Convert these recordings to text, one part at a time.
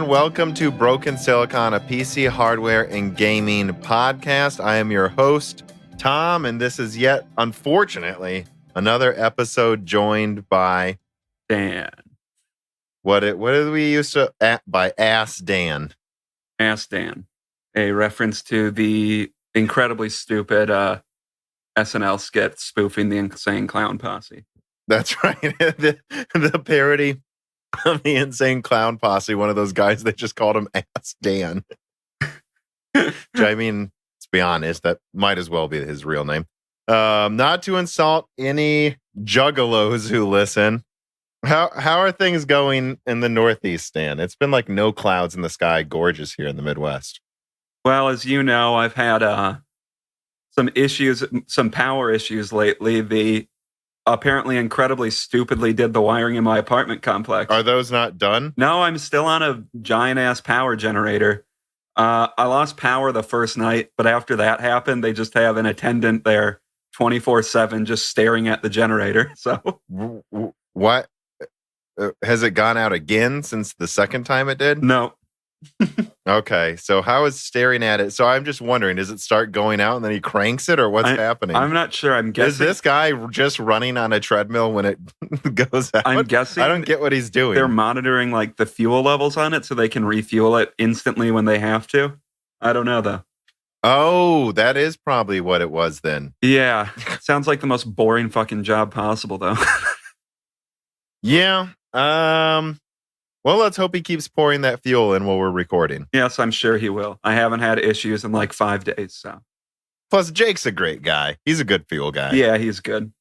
and welcome to Broken Silicon, a PC hardware and gaming podcast. I am your host, Tom, and this is yet, unfortunately, another episode joined by Dan. What did we used to by Ass Dan? Ass Dan, a reference to the incredibly stupid SNL skit spoofing the Insane Clown Posse. That's right, the parody of the Insane Clown Posse. One of those guys that just called him Ass Dan. Which, I mean, let's be honest, that might as well be his real name. Not to insult any juggalos who listen. How are things going in the Northeast, Stan? It's been like no clouds in the sky, gorgeous here in the Midwest. Well, as you know, I've had some issues, some power issues lately. They apparently incredibly stupidly did the wiring in my apartment complex. Are those not done? No, I'm still on a giant-ass power generator. I lost power the first night, but after that happened, they just have an attendant there 24/7 just staring at the generator. So what? Has it gone out again since the second time it did? No. Okay, so how is staring at it? So I'm just wondering, does it start going out and then he cranks it, or what's happening? I'm not sure. I'm guessing. Is this guy just running on a treadmill when it goes out? I'm guessing. I don't get what he's doing. They're monitoring like the fuel levels on it so they can refuel it instantly when they have to. I don't know though. Oh, that is probably what it was then. Yeah. Sounds like the most boring fucking job possible though. Yeah. Well, let's hope he keeps pouring that fuel in while we're recording. Yes, I'm sure he will. I haven't had issues in like 5 days, so. Plus, Jake's a great guy. He's a good fuel guy. Yeah, he's good.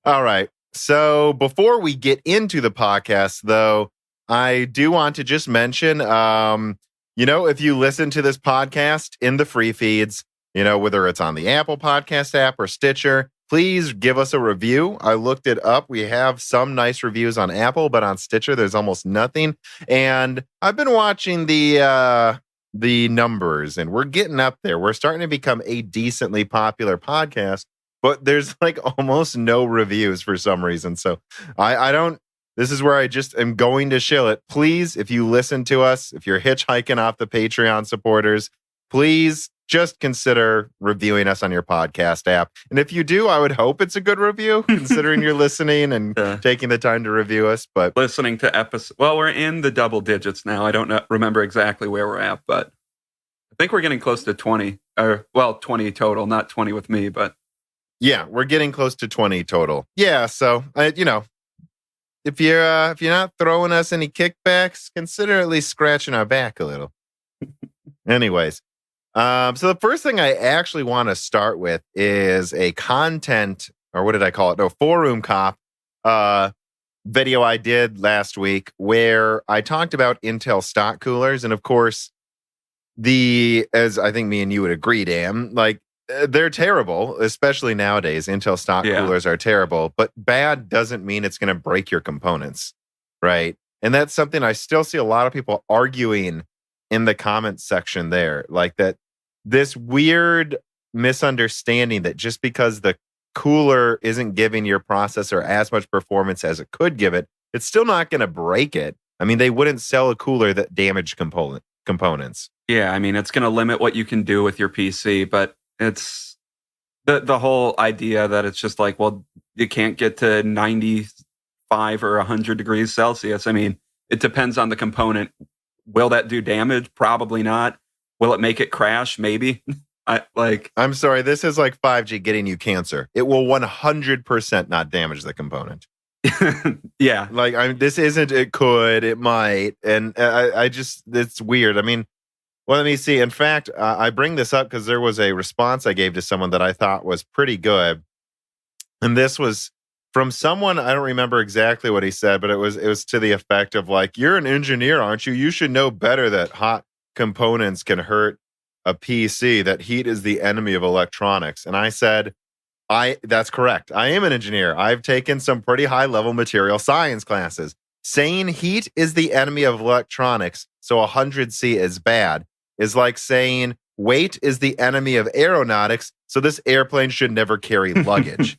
All right. So before we get into the podcast, though, I do want to just mention, if you listen to this podcast in the free feeds, whether it's on the Apple Podcast app or Stitcher, please give us a review. I looked it up. We have some nice reviews on Apple, but on Stitcher, there's almost nothing. And I've been watching the numbers, and we're getting up there. We're starting to become a decently popular podcast, but there's like almost no reviews for some reason. So I don't. This is where I just am going to shill it. Please, if you listen to us, if you're hitchhiking off the Patreon supporters, please just consider reviewing us on your podcast app. And if you do, I would hope it's a good review, considering you're listening and taking the time to review us. But listening to episode, well, we're in the double digits now. I don't remember exactly where we're at, but I think we're getting close to 20, or 20 total, not 20 with me, but yeah, we're getting close to 20 total. Yeah, so if you're not throwing us any kickbacks, consider at least scratching our back a little. Anyways. So the first thing I actually want to start with is a content, or what did I call it? No, Forum Cop video I did last week where I talked about Intel stock coolers. And of course, as I think me and you would agree, Dan, like they're terrible, especially nowadays. Intel stock coolers are terrible, but bad doesn't mean it's going to break your components, right? And that's something I still see a lot of people arguing in the comments section there, like that this weird misunderstanding that just because the cooler isn't giving your processor as much performance as it could give it, it's still not going to break it. I mean, they wouldn't sell a cooler that damaged components. Yeah, I mean, it's going to limit what you can do with your PC, but it's the whole idea that it's just like, well, you can't get to 95 or 100 degrees Celsius. I mean, it depends on the component. Will that do damage? Probably not. Will it make it crash? Maybe. I'm sorry, this is like 5G getting you cancer. It will 100% not damage the component. Yeah. This isn't, it could, it might. And it's weird. I mean, well, let me see. In fact, I bring this up because there was a response I gave to someone that I thought was pretty good. And this was from someone, I don't remember exactly what he said, but it was to the effect of like, you're an engineer, aren't you? You should know better that hot components can hurt a PC, that heat is the enemy of electronics. And I said, that's correct. I am an engineer. I've taken some pretty high level material science classes. Saying heat is the enemy of electronics, so 100C is bad, is like saying weight is the enemy of aeronautics, so this airplane should never carry luggage.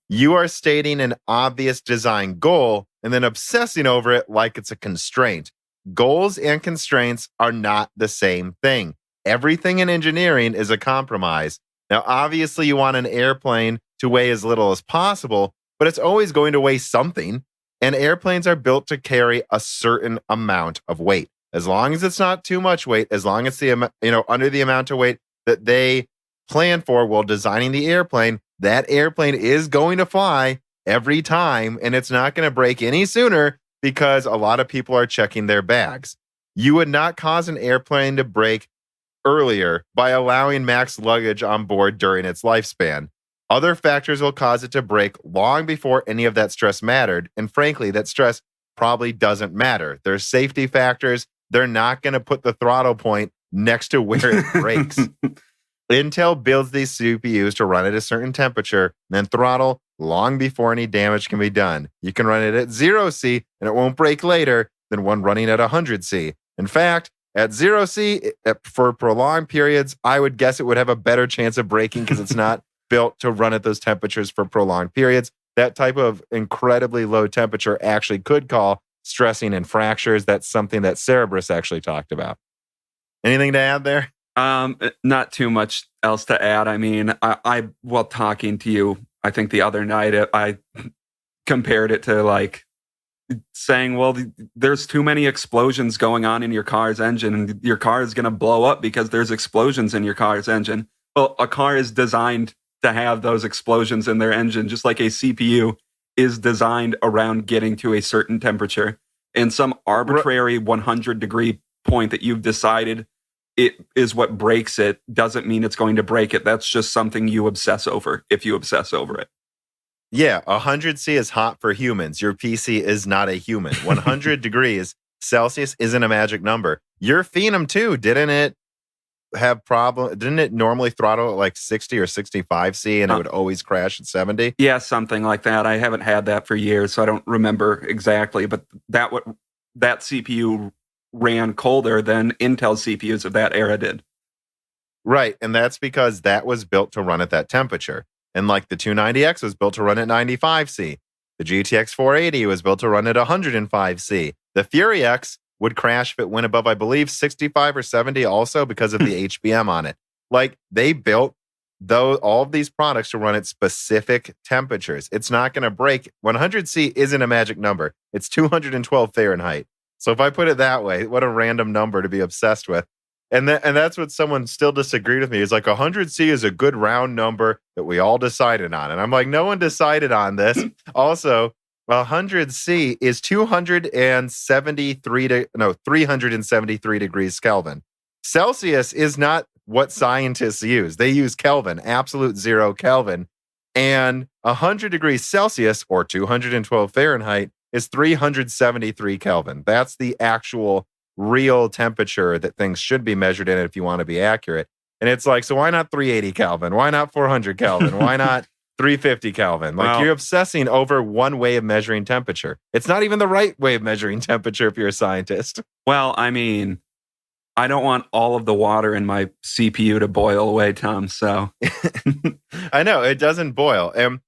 You are stating an obvious design goal and then obsessing over it like it's a constraint. Goals and constraints are not the same thing. Everything in engineering is a compromise. Now, obviously, you want an airplane to weigh as little as possible, but it's always going to weigh something. And airplanes are built to carry a certain amount of weight. As long as it's not too much weight, as long as the under the amount of weight that they plan for while designing the airplane, that airplane is going to fly every time, and it's not going to break any sooner because a lot of people are checking their bags. You would not cause an airplane to break earlier by allowing max luggage on board during its lifespan. Other factors will cause it to break long before any of that stress mattered, and frankly, that stress probably doesn't matter. There's safety factors. They're not going to put the throttle point next to where it breaks. Intel builds these CPUs to run at a certain temperature and then throttle long before any damage can be done. You can run it at 0C and it won't break later than one running at 100C. In fact, at 0C, for prolonged periods, I would guess it would have a better chance of breaking because it's not built to run at those temperatures for prolonged periods. That type of incredibly low temperature actually could cause stressing and fractures. That's something that Cerberus actually talked about. Anything to add there? Not too much else to add. I mean, I while talking to you, I think the other night, I compared it to like saying, well, there's too many explosions going on in your car's engine and your car is going to blow up because there's explosions in your car's engine. Well, a car is designed to have those explosions in their engine, just like a CPU is designed around getting to a certain temperature. And some arbitrary 100-degree point that you've decided it is what breaks it doesn't mean it's going to break it. That's just something you obsess over if you obsess over it. Yeah, 100C is hot for humans. Your PC is not a human. 100 degrees Celsius isn't a magic number. Your Phenom 2, didn't it have problem? Didn't it normally throttle at like 60 or 65C and it would always crash at 70? Yeah, something like that. I haven't had that for years, so I don't remember exactly. But that CPU ran colder than Intel CPUs of that era did. Right, and that's because that was built to run at that temperature. And like the 290X was built to run at 95C. The GTX 480 was built to run at 105C. The Fury X would crash if it went above, I believe, 65 or 70 also because of the HBM on it. Like, they built all of these products to run at specific temperatures. It's not going to break. 100C isn't a magic number. It's 212 Fahrenheit. So if I put it that way, what a random number to be obsessed with. And that's what someone still disagreed with me. Is like 100C is a good round number that we all decided on. And I'm like, no one decided on this. Also, 100C is 373 degrees Kelvin. Celsius is not what scientists use. They use Kelvin, absolute zero Kelvin. And 100 degrees Celsius or 212 Fahrenheit is 373 Kelvin. That's the actual real temperature that things should be measured in if you want to be accurate. And it's like, so why not 380 Kelvin? Why not 400 Kelvin? Why not 350 Kelvin? Like, you're obsessing over one way of measuring temperature. It's not even the right way of measuring temperature if you're a scientist. Well, I mean, I don't want all of the water in my CPU to boil away, Tom, so. I know, it doesn't boil. And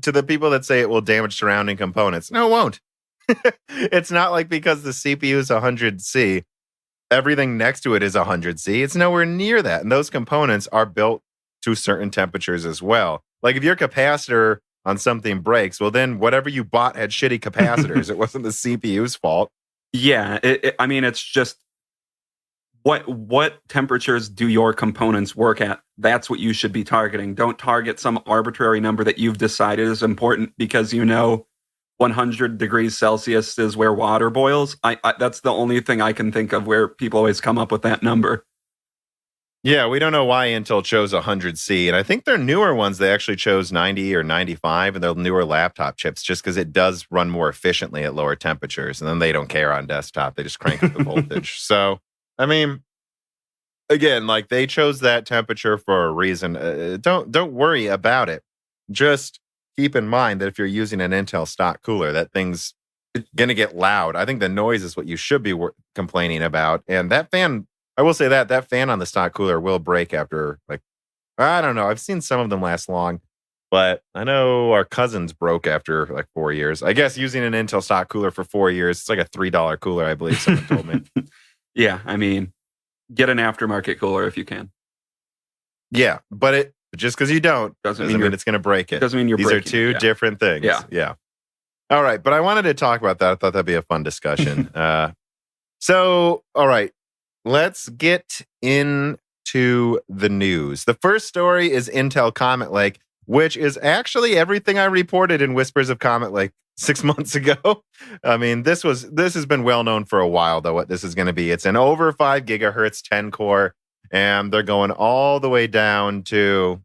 to the people that say it will damage surrounding components, no, it won't. It's not like because the CPU is 100C, everything next to it is 100C. It's nowhere near that. And those components are built to certain temperatures as well. Like if your capacitor on something breaks, well, then whatever you bought had shitty capacitors. It wasn't the CPU's fault. Yeah, I mean, it's just what temperatures do your components work at? That's what you should be targeting. Don't target some arbitrary number that you've decided is important because 100 degrees Celsius is where water boils. That's the only thing I can think of where people always come up with that number. Yeah, we don't know why Intel chose 100C. And I think their newer ones, they actually chose 90 or 95 and their newer laptop chips just because it does run more efficiently at lower temperatures. And then they don't care on desktop. They just crank up the voltage. So, I mean, again, like they chose that temperature for a reason. Don't worry about it. Just keep in mind that if you're using an Intel stock cooler, that thing's going to get loud. I think the noise is what you should be complaining about. And that fan, I will say that fan on the stock cooler will break after, like, I don't know. I've seen some of them last long, But I know our cousin's broke after like 4 years. I guess using an Intel stock cooler for 4 years, it's like a $3 cooler, I believe someone told me. Yeah, I mean, get an aftermarket cooler if you can. Yeah, but just because you don't doesn't mean it's going to break it. Doesn't mean you're These breaking are two different things. Yeah. All right, but I wanted to talk about that. I thought that'd be a fun discussion. So, all right, let's get into the news. The first story is Intel Comet Lake, which is actually everything I reported in Whispers of Comet Lake 6 months ago. I mean, this has been well known for a while, though, what this is going to be. It's an over 5 gigahertz, 10 core, and they're going all the way down to,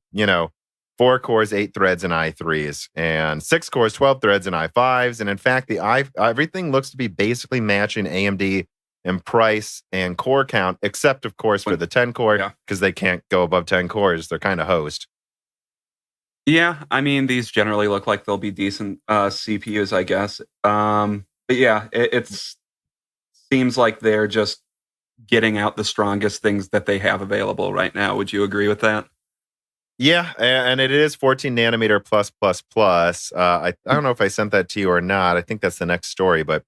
4 cores, 8 threads, and i3s, and 6 cores, 12 threads, and i5s. And in fact, everything looks to be basically matching AMD in price and core count, except, of course, for the 10 core, because they can't go above 10 cores. They're kind of hosed. Yeah, I mean, these generally look like they'll be decent CPUs, I guess. But yeah, it seems like they're just getting out the strongest things that they have available right now. Would you agree with that? Yeah, and it is 14 nanometer plus. I don't know if I sent that to you or not. I think that's the next story, but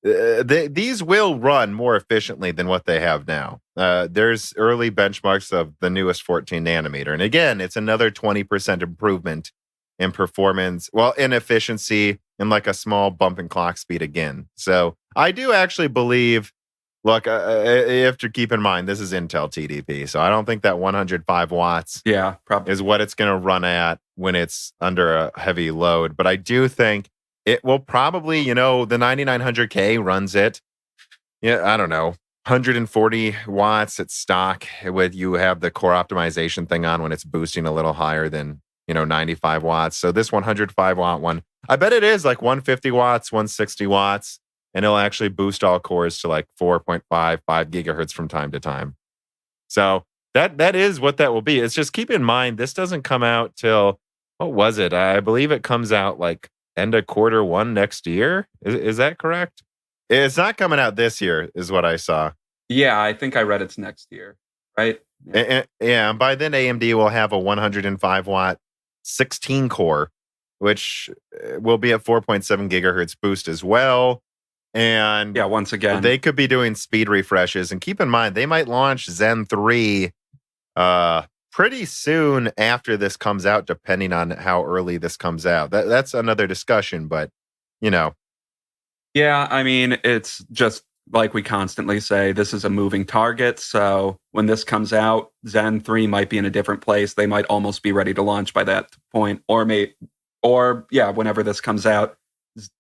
these will run more efficiently than what they have now. There's early benchmarks of the newest 14 nanometer. And again, it's another 20% improvement in performance, in efficiency, and like a small bump in clock speed again. So I do actually believe, look, you have to keep in mind, this is Intel TDP. So I don't think that 105 watts is what it's going to run at when it's under a heavy load. But I do think it will probably, the 9900K runs it. Yeah, I don't know, 140 watts at stock with you have the core optimization thing on when it's boosting a little higher than, 95 watts. So this 105 watt one, I bet it is like 150 watts, 160 watts, and it'll actually boost all cores to like 4.5, 5 gigahertz from time to time. So that is what that will be. It's just keep in mind, this doesn't come out till, what was it? I believe it comes out like end of Q1 next year. Is that correct? It's not coming out this year, is what I saw. Yeah, I think I read it's next year, right? And by then AMD will have a 105 watt 16 core, which will be at 4.7 gigahertz boost as well. And once again, they could be doing speed refreshes. And keep in mind, they might launch Zen 3 pretty soon after this comes out, depending on how early this comes out. That's another discussion, but, Yeah, I mean, it's just like we constantly say, this is a moving target. So when this comes out, Zen 3 might be in a different place. They might almost be ready to launch by that point. Or whenever this comes out,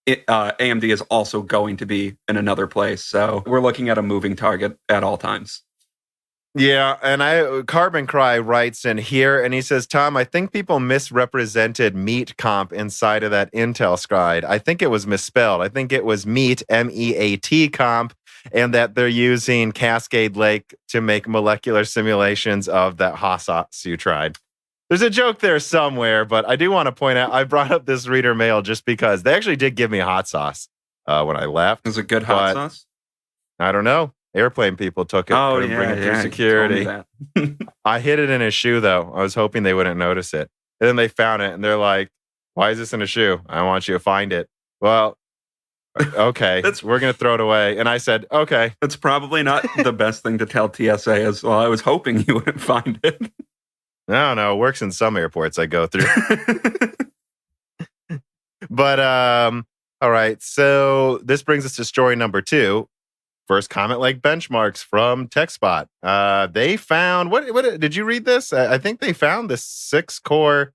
AMD is also going to be in another place. So we're looking at a moving target at all times. Yeah, and Carbon Cry writes in here, and he says, Tom, I think people misrepresented meat comp inside of that Intel slide. I think it was misspelled. I think it was meat, MEAT comp, and that they're using Cascade Lake to make molecular simulations of that hot sauce you tried. There's a joke there somewhere, but I do want to point out, I brought up this reader mail just because they actually did give me hot sauce when I left. Is it good hot sauce? I don't know. Airplane people took it. Oh, bring it through security. I hid it in a shoe, though. I was hoping they wouldn't notice it. And then they found it, and they're like, why is this in a shoe? I want you to find it. Well, okay, we're going to throw it away. And I said, okay. That's probably not the best thing to tell TSA as well. I was hoping you wouldn't find it. No, it works in some airports I go through. But, all right. So this brings us to story number 2. First Comet Lake benchmarks from TechSpot. They found, what did you read this? I think they found this 6-core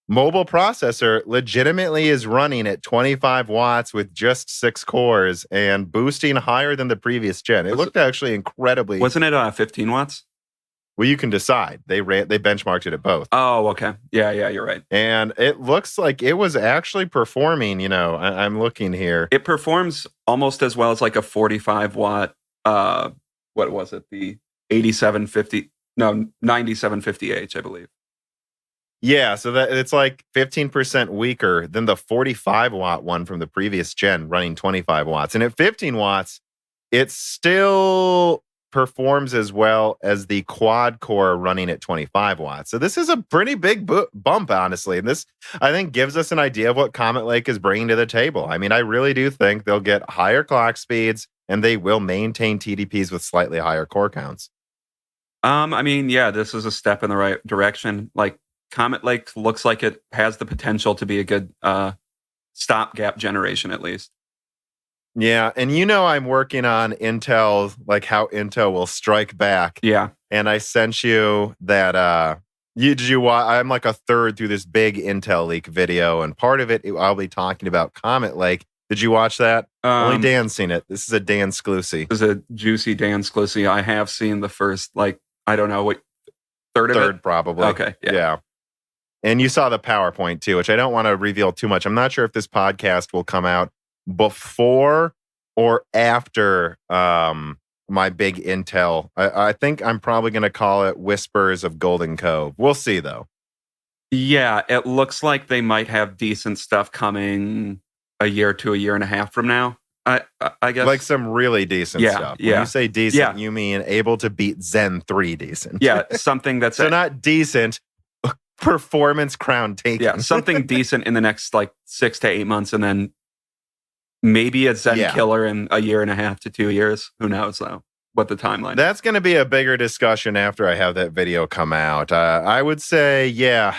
mobile processor legitimately is running at 25 watts with just 6 cores and boosting higher than the previous gen. It looked actually incredibly. Wasn't it 15 watts? Well, you can decide. They benchmarked it at both. Oh, okay. Yeah, you're right. And it looks like it was actually performing, I'm looking here. It performs almost as well as like a 45 watt, what was it? The 9750H, I believe. Yeah, so that it's like 15% weaker than the 45 watt one from the previous gen running 25 watts. And at 15 watts, it's still performs as well as the quad core running at 25 watts. So this is a pretty big bump, honestly. And this, I think, gives us an idea of what Comet Lake is bringing to the table. I mean, I really do think they'll get higher clock speeds and they will maintain TDPs with slightly higher core counts. I mean, yeah, this is a step in the right direction. Like, Comet Lake looks like it has the potential to be a good stopgap generation, at least. Yeah, and I'm working on Intel, like how Intel will strike back. Yeah. And I sent you that I'm like a third through this big Intel leak video, and part of it I'll be talking about Comet Lake. Did you watch that? Only Dan's seen it. This is a Dan Sclusy. This is a juicy Dan Sclusy. I have seen the first, I don't know, what, third of it? Third, probably. Okay, yeah. And you saw the PowerPoint too, which I don't want to reveal too much. I'm not sure if this podcast will come out before or after my big Intel. I think I'm probably going to call it Whispers of Golden Cove. We'll see, though. Yeah, it looks like they might have decent stuff coming a year to a year and a half from now. I guess. Like some really decent stuff. When you say decent, you mean able to beat Zen 3 decent. Yeah, something that's... so not decent, performance crown taken. Yeah, something decent in the next 6 to 8 months, and then maybe a Zen killer in a year and a half to 2 years. Who knows, though, what the timeline is. That's going to be a bigger discussion after I have that video come out. I would say,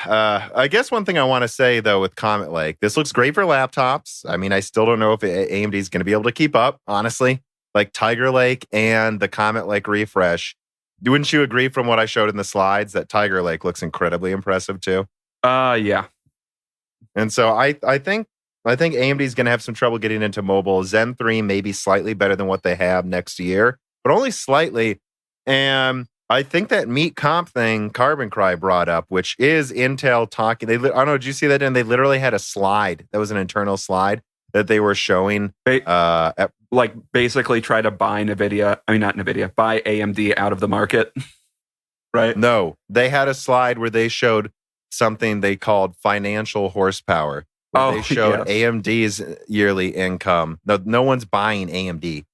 I guess one thing I want to say, though, with Comet Lake, this looks great for laptops. I mean, I still don't know if AMD is going to be able to keep up, honestly. Like Tiger Lake and the Comet Lake refresh. Wouldn't you agree from what I showed in the slides that Tiger Lake looks incredibly impressive, too? Yeah. And so I think AMD is going to have some trouble getting into mobile. Zen 3 may be slightly better than what they have next year, but only slightly. And I think that Meet Comp thing Carbon Cry brought up, which is Intel talking. I don't know, did you see that? And they literally had a slide. That was an internal slide that they were showing. Basically try to buy Nvidia. I mean, not Nvidia, buy AMD out of the market. Right? No, they had a slide where they showed something they called financial horsepower. They showed AMD's yearly income. No one's buying AMD.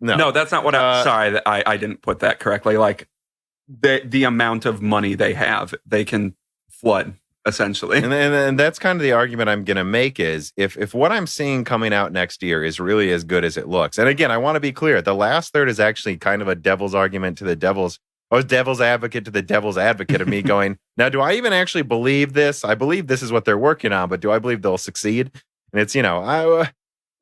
No, that's not what sorry, I didn't put that correctly. Like the amount of money they have, they can flood, essentially. And that's kind of the argument I'm going to make is if what I'm seeing coming out next year is really as good as it looks. And again, I want to be clear. The last third is actually kind of a devil's argument to the devil's advocate to the devil's advocate of me going, now, do I even actually believe this? I believe this is what they're working on, but do I believe they'll succeed? And it's,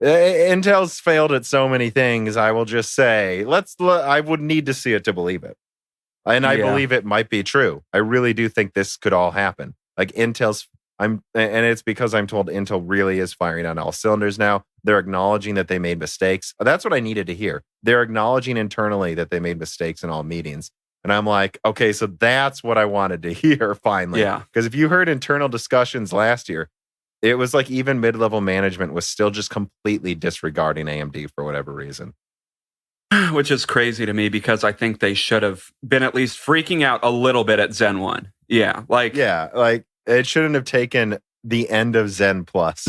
Intel's failed at so many things. I will just say, I would need to see it to believe it. And I believe it might be true. I really do think this could all happen. Like and it's because I'm told Intel really is firing on all cylinders now. They're acknowledging that they made mistakes. That's what I needed to hear. They're acknowledging internally that they made mistakes in all meetings. And I'm like, okay, so that's what I wanted to hear finally. Yeah. Because if you heard internal discussions last year, it was like even mid-level management was still just completely disregarding AMD for whatever reason. Which is crazy to me because I think they should have been at least freaking out a little bit at Zen 1. Yeah. Like it shouldn't have taken the end of Zen Plus.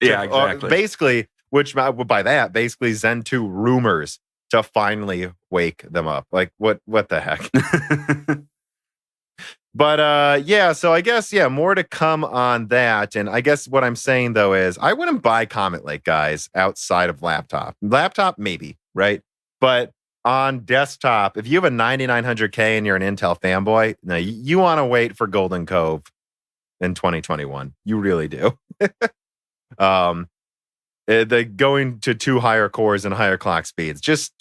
Yeah, exactly. Basically, which by that, basically Zen 2 rumors to finally wake them up. Like, what the heck? But so I guess, more to come on that. And I guess what I'm saying, though, is I wouldn't buy Comet Lake, guys, outside of laptop. Laptop, maybe, right? But on desktop, if you have a 9900K and you're an Intel fanboy, no, you want to wait for Golden Cove in 2021. You really do. They're going to 2 higher cores and higher clock speeds. Just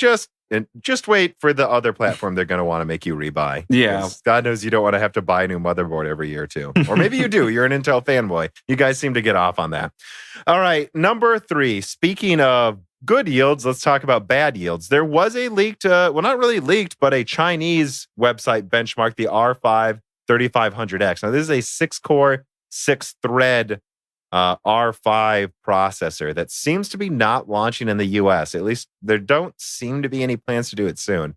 wait for the other platform they're going to want to make you rebuy. Yeah. God knows you don't want to have to buy a new motherboard every year, too. Or maybe you do. You're an Intel fanboy. You guys seem to get off on that. All right. Number 3. Speaking of good yields, let's talk about bad yields. There was a leaked, not really leaked, but a Chinese website benchmark, the R5 3500X. Now, this is a 6-core, 6-thread R5 processor that seems to be not launching in the US. At least there don't seem to be any plans to do it soon.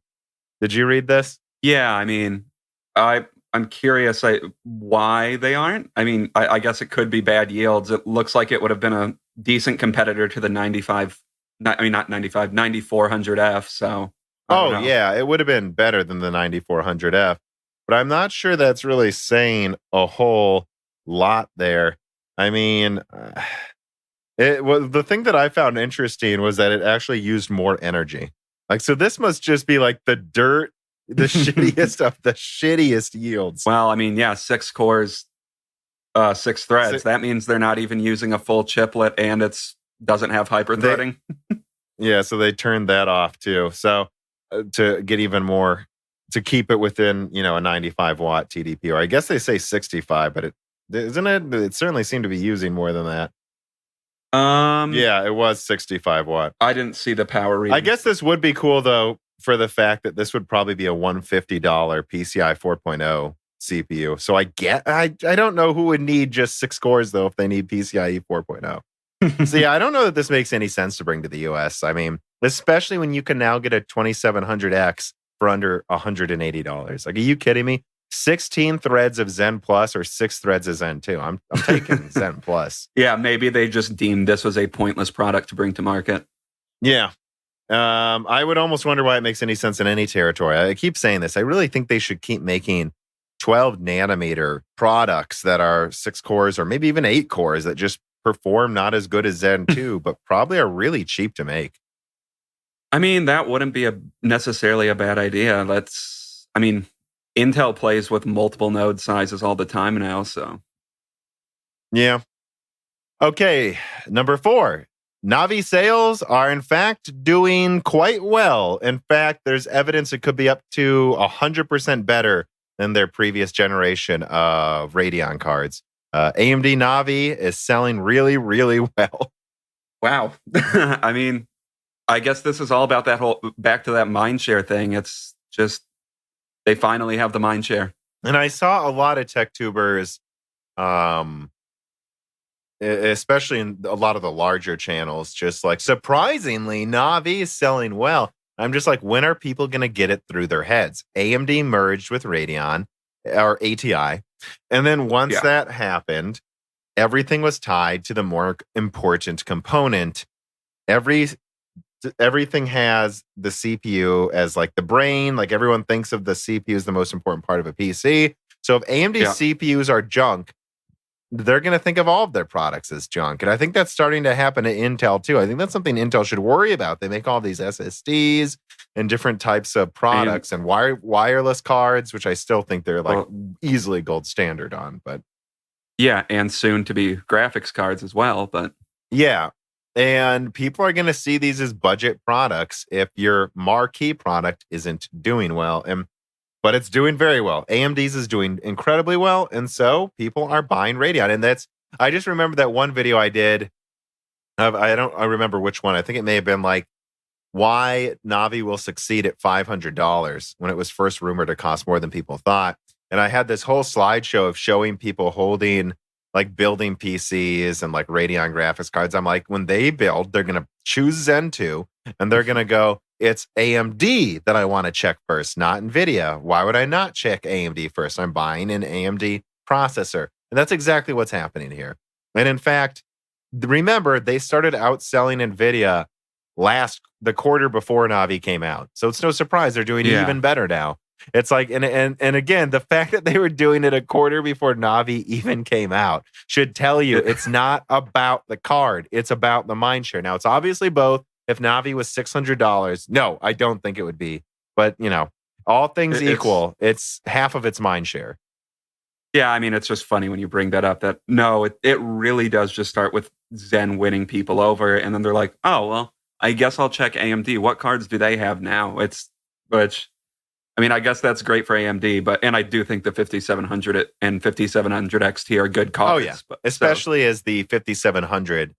Did you read this? Yeah, I mean, I'm curious why they aren't. I mean, I guess it could be bad yields. It looks like it would have been a decent competitor to the 95 not 95, 9400F. So, I don't know. Yeah, it would have been better than the 9400F, but I'm not sure that's really saying a whole lot there. I mean, the thing that I found interesting was that it actually used more energy. Like, so this must just be like the dirt, the shittiest of the shittiest yields. Well, I mean, yeah, 6 cores, 6 threads. That means they're not even using a full chiplet, and doesn't have hyperthreading. Yeah, so they turned that off too. So to get even more, to keep it within, a 95 watt TDP, or I guess they say 65, but it certainly seemed to be using more than that. Yeah, it was 65 watt. I didn't see the power reading. I guess this would be cool though, for the fact that this would probably be a $150 PCI 4.0 CPU. So I don't know who would need just 6 cores though if they need PCIe 4.0. So yeah, I don't know that this makes any sense to bring to the US. I mean, especially when you can now get a 2700X for under $180. Like, are you kidding me? 16 threads of Zen Plus or 6 threads of Zen 2. I'm taking Zen Plus. Yeah, maybe they just deemed this was a pointless product to bring to market. Yeah. I would almost wonder why it makes any sense in any territory. I keep saying this. I really think they should keep making 12 nanometer products that are 6 cores or maybe even 8 cores that just perform not as good as Zen 2, but probably are really cheap to make. I mean, that wouldn't be necessarily a bad idea. Intel plays with multiple node sizes all the time now, so. Yeah. Okay, number 4. Navi sales are in fact doing quite well. In fact, there's evidence it could be up to 100% better than their previous generation of Radeon cards. AMD Navi is selling really, really well. Wow. I mean, I guess this is all about that whole, back to that Mindshare thing. It's just, they finally have the Mindshare. And I saw a lot of tech tubers, especially in a lot of the larger channels, just like, surprisingly, Navi is selling well. I'm just like, when are people going to get it through their heads? AMD merged with Radeon, or ATI. And then once that happened, everything was tied to the more important component. Everything has the CPU as like the brain. Like, everyone thinks of the CPU as the most important part of a PC. So if AMD CPUs are junk, they're going to think of all of their products as junk. And I think that's starting to happen at Intel too. I think that's something Intel should worry about. They make all these SSDs and different types of products and wireless cards, which I still think they're like easily gold standard on. But yeah, and soon to be graphics cards as well. But yeah. And people are going to see these as budget products if your marquee product isn't doing well. But it's doing very well. AMD's is doing incredibly well. And so people are buying Radeon. And I just remember that one video I did. I remember which one. I think it may have been like why Navi will succeed at $500 when it was first rumored to cost more than people thought. And I had this whole slideshow of showing people holding, like, building PCs and like Radeon graphics cards. I'm like, when they build, they're going to choose Zen 2 and they're going to go, it's AMD that I want to check first, not Nvidia. Why would I not check AMD first? I'm buying an AMD processor. And that's exactly what's happening here. And in fact, remember, they started outselling Nvidia the quarter before Navi came out. So it's no surprise they're doing even better now. It's like, and again, the fact that they were doing it a quarter before Navi even came out should tell you it's not about the card. It's about the Mindshare. Now, it's obviously both. If Navi was $600, no, I don't think it would be. But, all things equal, it's half of its Mindshare. Yeah, I mean, it's just funny when you bring that up, that no, it really does just start with Zen winning people over. And then they're like, oh, well, I guess I'll check AMD. What cards do they have now? I guess that's great for AMD, and I do think the 5700 and 5700 XT are good cards. Oh, yeah. Especially as the 5700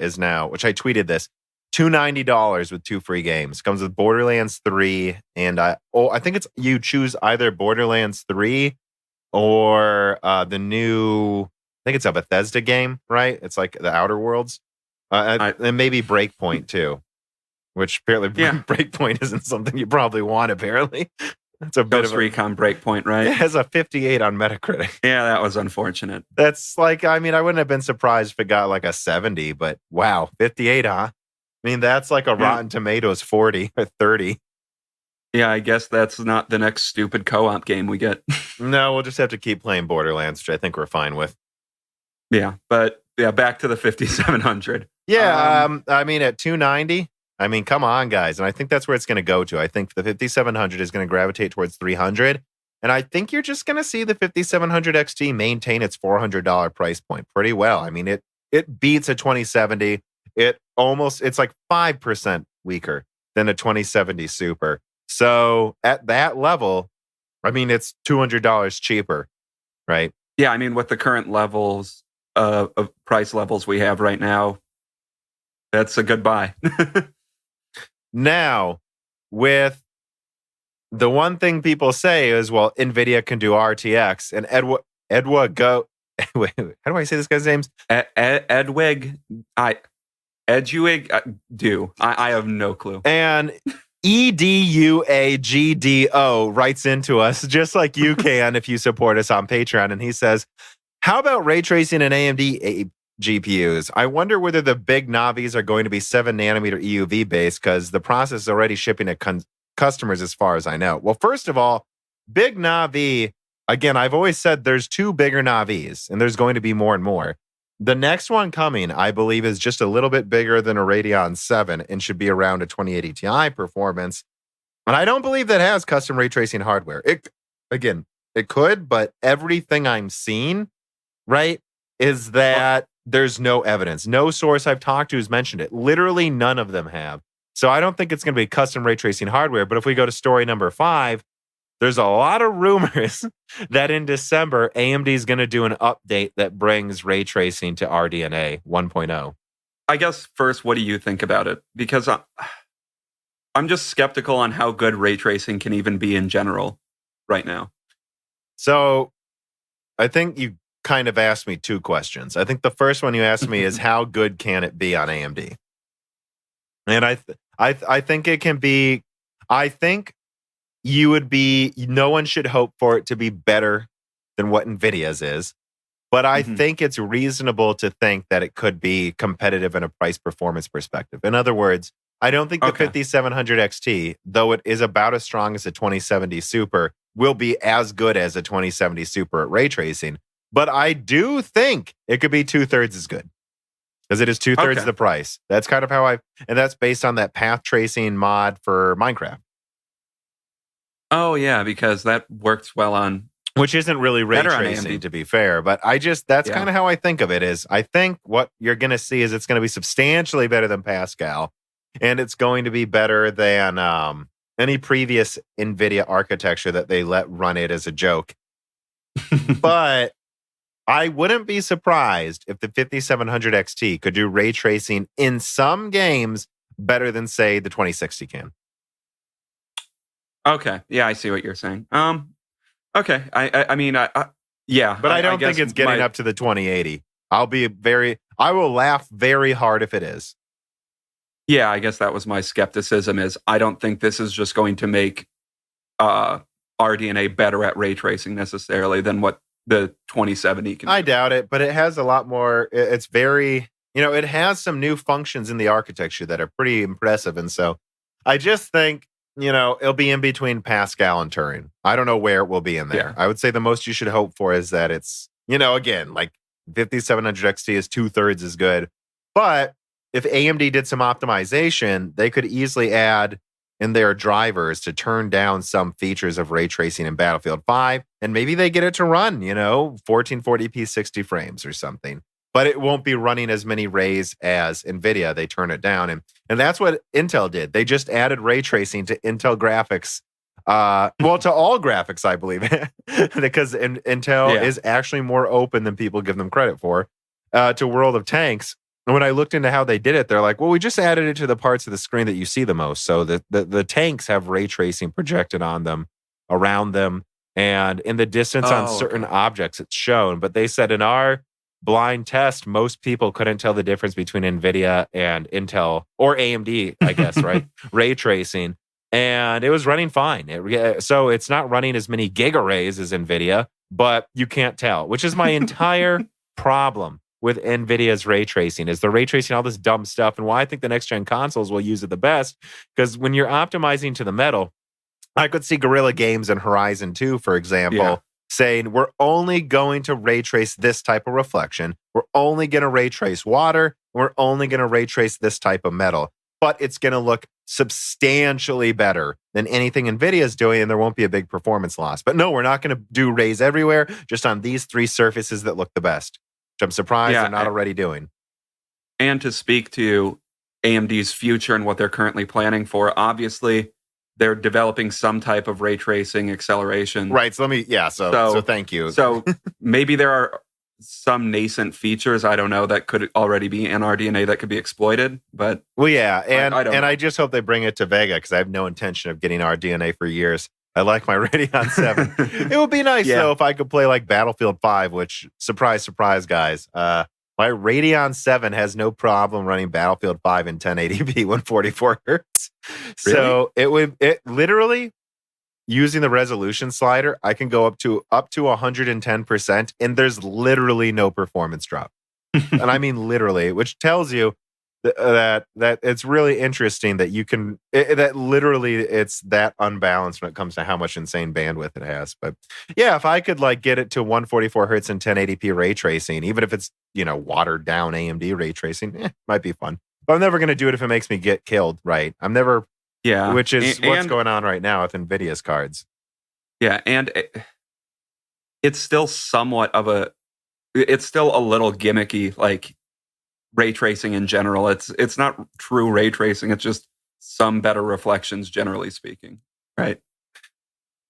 is now, which I tweeted this, $290 with 2 free games. Comes with Borderlands 3, and I think it's you choose either Borderlands 3 or the new, I think it's a Bethesda game, right? It's like the Outer Worlds. And maybe Breakpoint too, which apparently Breakpoint isn't something you probably want, apparently. That's a bit of Recon Breakpoint, right? It has a 58 on Metacritic. Yeah, that was unfortunate. That's like, I wouldn't have been surprised if it got like a 70, but wow, 58, huh? mean, that's like a Rotten Tomatoes 40 or 30. Yeah, I guess that's not the next stupid co-op game we get. No, we'll just have to keep playing Borderlands, which I think we're fine with. Yeah, but yeah, back to the 5700. Yeah, I mean, at 290, I mean, come on, guys. And I think that's where it's going to go to. I think the 5700 is going to gravitate towards 300. And I think you're just going to see the 5700 XT maintain its $400 price point pretty well. I mean, it beats a 2070. It's like 5% weaker than a 2070 Super. So at that level, I mean, it's $200 cheaper, right? Yeah, I mean, with the current levels of price levels we have right now, that's a good buy. Now, with the one thing people say is, well, Nvidia can do RTX, and Edward Go. Wait, how do I say this guy's names? Edwig, do. I have no clue. And EDUAGDO writes into us, just like you can if you support us on Patreon, and he says, how about ray tracing and AMD GPUs? I wonder whether the big Navis are going to be 7 nanometer EUV based, because the process is already shipping to customers as far as I know. Well, first of all, big Navi, again, I've always said there's 2 bigger Navis, and there's going to be more and more. The next one coming, I believe, is just a little bit bigger than a Radeon 7 and should be around a 2080 Ti performance. And I don't believe that has custom ray tracing hardware. It could, but everything I'm seeing, right, is that there's no evidence. No source I've talked to has mentioned it. Literally none of them have. So I don't think it's going to be custom ray tracing hardware. But if we go to story number 5, there's a lot of rumors that in December, AMD is going to do an update that brings ray tracing to RDNA 1.0. I guess first, what do you think about it? Because I'm just skeptical on how good ray tracing can even be in general right now. So I think you kind of asked me 2 questions. I think the first one you asked me is how good can it be on AMD? And I think it can be, I think no one should hope for it to be better than what Nvidia's is. But I think it's reasonable to think that it could be competitive in a price performance perspective. In other words, I don't think the 5700 XT, though it is about as strong as a 2070 Super, will be as good as a 2070 Super at ray tracing. But I do think it could be 2/3 as good, because it is 2/3 the price. That's kind of how and that's based on that path tracing mod for Minecraft. Oh, yeah, because that works well on... Which isn't really ray tracing, to be fair. But that's kind of how I think of it is, I think what you're going to see is it's going to be substantially better than Pascal. And it's going to be better than any previous NVIDIA architecture that they let run it as a joke. But I wouldn't be surprised if the 5700 XT could do ray tracing in some games better than, say, the 2060 can. Okay. Yeah, I see what you're saying. Okay. I mean, yeah. But I don't think it's getting up to the 2080. I will laugh very hard if it is. Yeah, I guess that was my skepticism, is I don't think this is just going to make RDNA better at ray tracing necessarily than what the 2070 can do. I doubt it, but it has a lot more. It's very, it has some new functions in the architecture that are pretty impressive. And so I just think, it'll be in between Pascal and Turing. I don't know where it will be in there. Yeah. I would say the most you should hope for is that it's, again, like 5700 XT is 2/3 as good. But if AMD did some optimization, they could easily add in their drivers to turn down some features of ray tracing in Battlefield 5. And maybe they get it to run, 1440p 60 frames or something. But it won't be running as many rays as NVIDIA. They turn it down. And that's what Intel did. They just added ray tracing to Intel graphics. To all graphics, I believe. Because Intel is actually more open than people give them credit for to World of Tanks. And when I looked into how they did it, they're like, well, we just added it to the parts of the screen that you see the most. So the tanks have ray tracing projected on them, around them, and in the distance on certain objects it's shown. But they said in our blind test, most people couldn't tell the difference between NVIDIA and Intel, or AMD, I guess, right? Ray tracing. And it was running fine. So it's not running as many giga rays as NVIDIA, but you can't tell, which is my entire problem with NVIDIA's ray tracing is they're ray tracing all this dumb stuff, and why I think the next gen consoles will use it the best, because when you're optimizing to the metal, I could see Guerrilla Games and Horizon 2, for example, saying we're only going to ray trace this type of reflection, we're only going to ray trace water, we're only going to ray trace this type of metal, but it's going to look substantially better than anything NVIDIA is doing, and there won't be a big performance loss. But no, we're not going to do rays everywhere, just on these 3 surfaces that look the best, which I'm surprised they're not already doing. And to speak to AMD's future and what they're currently planning for, obviously, they're developing some type of ray tracing acceleration. Right. So so thank you. So maybe there are some nascent features, I don't know, that could already be in RDNA that could be exploited. But I just hope they bring it to Vega, because I have no intention of getting RDNA for years. I like my Radeon 7. It would be nice though if I could play like Battlefield 5, which surprise, guys. My Radeon 7 has no problem running Battlefield 5 in 1080p 144 hertz. Really? So it literally, using the resolution slider, I can go up to 110%, and there's literally no performance drop. And I mean literally, which tells you that it's really interesting that you can that literally it's that unbalanced when it comes to how much insane bandwidth it has. But yeah, if I could like get it to 144 hertz and 1080p ray tracing, even if it's watered down AMD ray tracing, might be fun. But I'm never going to do it if it makes me get killed. Right? I'm never. Yeah, which is what's going on right now with NVIDIA's cards. Yeah, and it's still somewhat of it's still a little gimmicky, like ray tracing in general. It's not true ray tracing. It's just some better reflections, generally speaking, right?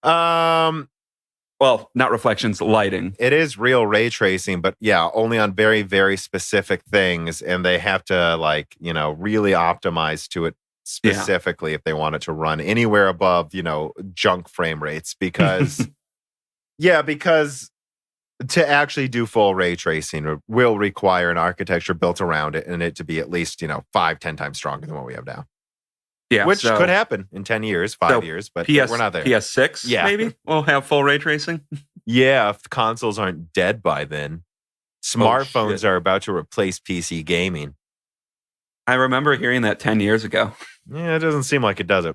Well, not reflections, lighting. It is real ray tracing, but yeah, only on very, very specific things, and they have to really optimize to it specifically if they want it to run anywhere above junk frame rates, because because to actually do full ray tracing will require an architecture built around it, and it to be at least 5-10 times stronger than what we have now. Which could happen in 10 years, 5 years, but we're not there. PS6 maybe will have full ray tracing. If consoles aren't dead by then. Smartphones are about to replace PC gaming. I remember hearing that 10 years ago. Yeah, it doesn't seem like it, does it?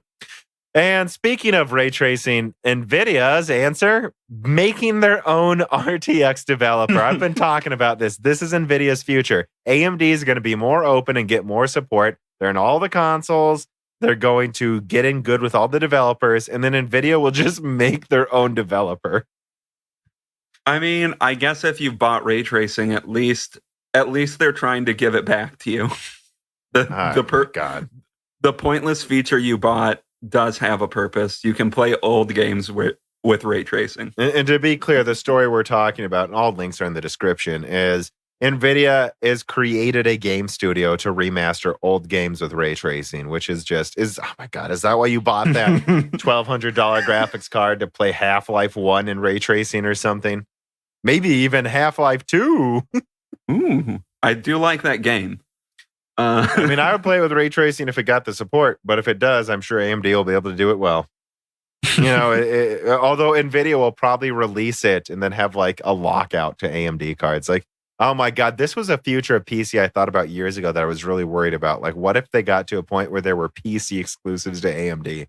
And speaking of ray tracing, NVIDIA's answer, making their own RTX developer. I've been talking about this. This is NVIDIA's future. AMD is going to be more open and get more support. They're in all the consoles. They're going to get in good with all the developers, and then NVIDIA will just make their own developer. I mean, I guess if you bought ray tracing, at least they're trying to give it back to you. The pointless feature you bought does have a purpose. You can play old games with ray tracing. And to be clear, the story we're talking about, and all links are in the description, is NVIDIA has created a game studio to remaster old games with ray tracing, which is oh my God, is that why you bought that $1,200 graphics card to play Half-Life 1 in ray tracing or something? Maybe even Half-Life 2. Ooh, I do like that game. I mean, I would play it with ray tracing if it got the support, but if it does, I'm sure AMD will be able to do it well. Although NVIDIA will probably release it and then have like a lockout to AMD cards. Like, oh my God, this was a future of PC I thought about years ago that I was really worried about. Like, what if they got to a point where there were PC exclusives to AMD?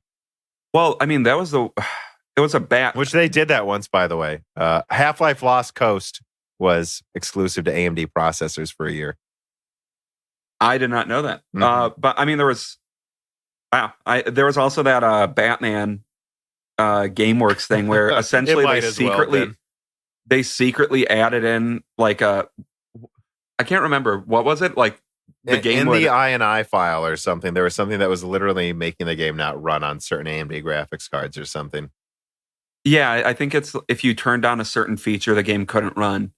Well, I mean, it was a bat. Which they did that once, by the way. Half-Life Lost Coast was exclusive to AMD processors for a year. I did not know that. But I mean, there was also that Batman GameWorks thing where essentially they secretly added in like I can't remember, what was it, like the game in the INI file or something. There was something that was literally making the game not run on certain AMD graphics cards or something. Yeah, I think it's if you turned on a certain feature, the game couldn't run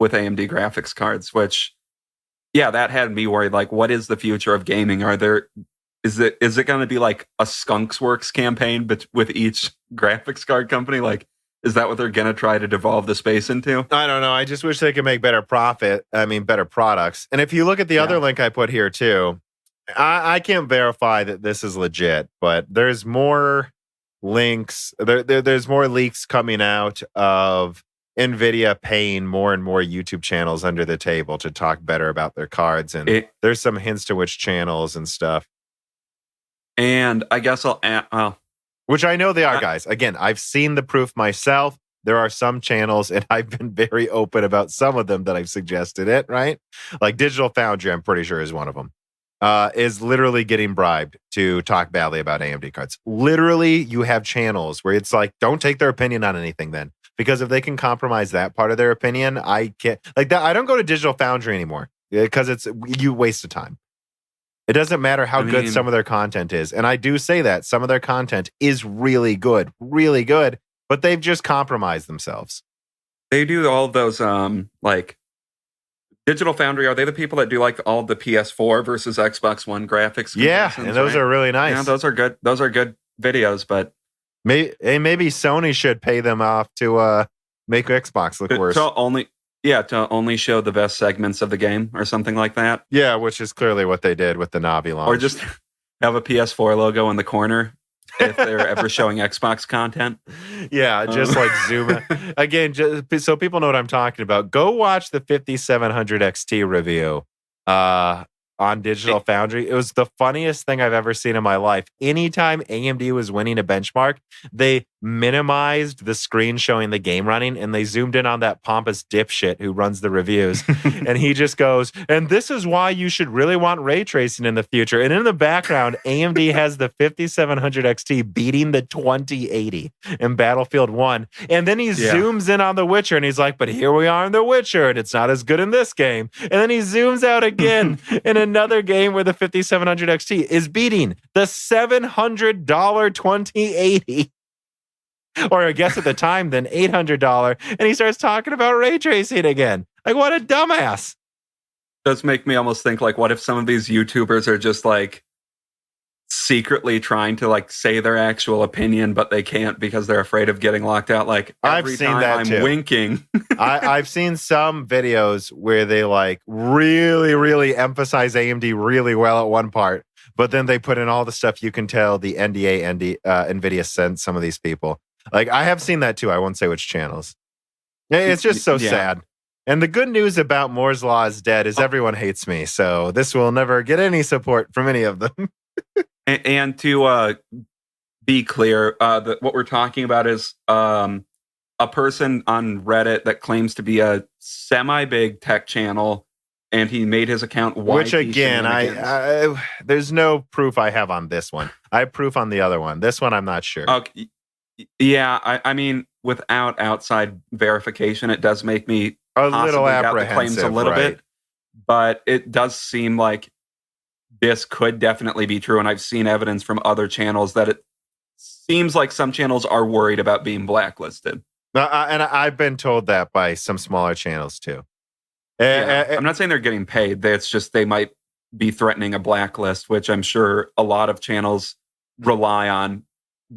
with AMD graphics cards, which. Yeah, that had me worried. Like, what is the future of gaming? Is it going to be like a Skunks Works campaign with each graphics card company? Like, is that what they're going to try to devolve the space into? I don't know. I just wish they could make better products. And if you look at the other link I put here too, I can't verify that this is legit, but there's more links. There's more leaks coming out of Nvidia paying more and more YouTube channels under the table to talk better about their cards, and there's some hints to which channels and stuff. And I guess I'll add, which I know they are, guys. Again, I've seen the proof myself. There are some channels, and I've been very open about some of them that I've suggested it, right? Like Digital Foundry, I'm pretty sure is one of them. Is literally getting bribed to talk badly about AMD cards. Literally, you have channels where it's like, don't take their opinion on anything then. Because if they can compromise that part of their opinion, I can't. Like that, I don't go to Digital Foundry anymore because you waste of time. It doesn't matter how good some of their content is. And I do say that some of their content is really good, but they've just compromised themselves. They do all of those, like Digital Foundry. Are they the people that do like all the PS4 versus Xbox One graphics? Yeah, and those are really nice. Yeah, those are good. Those are good videos, but maybe Sony should pay them off to make Xbox look worse. To only show the best segments of the game or something like that. Yeah, which is clearly what they did with the Navi launch. Or just have a PS4 logo in the corner if they're ever showing Xbox content. Yeah, just like zoom in. Again, just so people know what I'm talking about, go watch the 5700 XT review on Digital Foundry. It was the funniest thing I've ever seen in my life. Anytime AMD was winning a benchmark, they minimized the screen showing the game running, and they zoomed in on that pompous dipshit who runs the reviews. And he just goes, and this is why you should really want ray tracing in the future. And in the background, AMD has the 5700 XT beating the 2080 in Battlefield 1. And then he zooms in on The Witcher, and he's like, but here we are in The Witcher, and it's not as good in this game. And then he zooms out again in another game where the 5700 XT is beating the $700 2080. Or I guess at the time, then $800. And he starts talking about ray tracing again. Like, what a dumbass. Does make me almost think, like, what if some of these YouTubers are just, like, secretly trying to, like, say their actual opinion, but they can't because they're afraid of getting locked out? Like, every time I'm winking. I've seen some videos where they, like, really, really emphasize AMD really well at one part, but then they put in all the stuff you can tell the NDA Nvidia sent some of these people. Like, I have seen that too. I won't say which channels. It's just so sad. And the good news about Moore's Law is dead is everyone hates me. So this will never get any support from any of them. and to be clear, what we're talking about is a person on Reddit that claims to be a semi-big tech channel, and he made his account which again, I there's no proof I have on this one. I have proof on the other one. This one I'm not sure. Okay. Yeah, I mean, without outside verification, it does make me a little apprehensive. The claims a little bit, but it does seem like this could definitely be true. And I've seen evidence from other channels that it seems like some channels are worried about being blacklisted. And I've been told that by some smaller channels too. I'm not saying they're getting paid. It's just they might be threatening a blacklist, which I'm sure a lot of channels rely on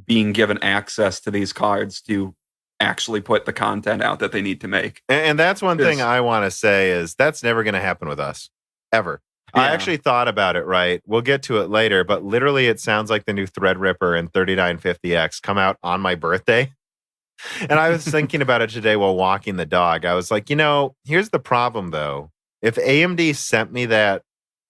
being given access to these cards to actually put the content out that they need to make. And that's one thing I want to say is that's never going to happen with us, ever. Yeah. I actually thought about it, right? We'll get to it later, but literally it sounds like the new Threadripper and 3950X come out on my birthday. And I was thinking about it today while walking the dog. I was like, here's the problem though. If AMD sent me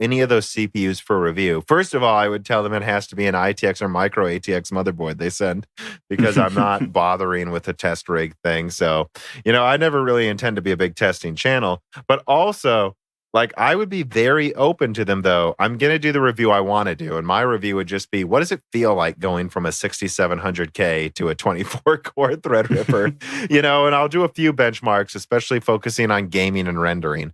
any of those CPUs for review, first of all, I would tell them it has to be an ITX or micro ATX motherboard they send, because I'm not bothering with the test rig thing. So, I never really intend to be a big testing channel, but also, like, I would be very open to them though. I'm going to do the review I want to do. And my review would just be, what does it feel like going from a 6700K to a 24 core Threadripper? And I'll do a few benchmarks, especially focusing on gaming and rendering.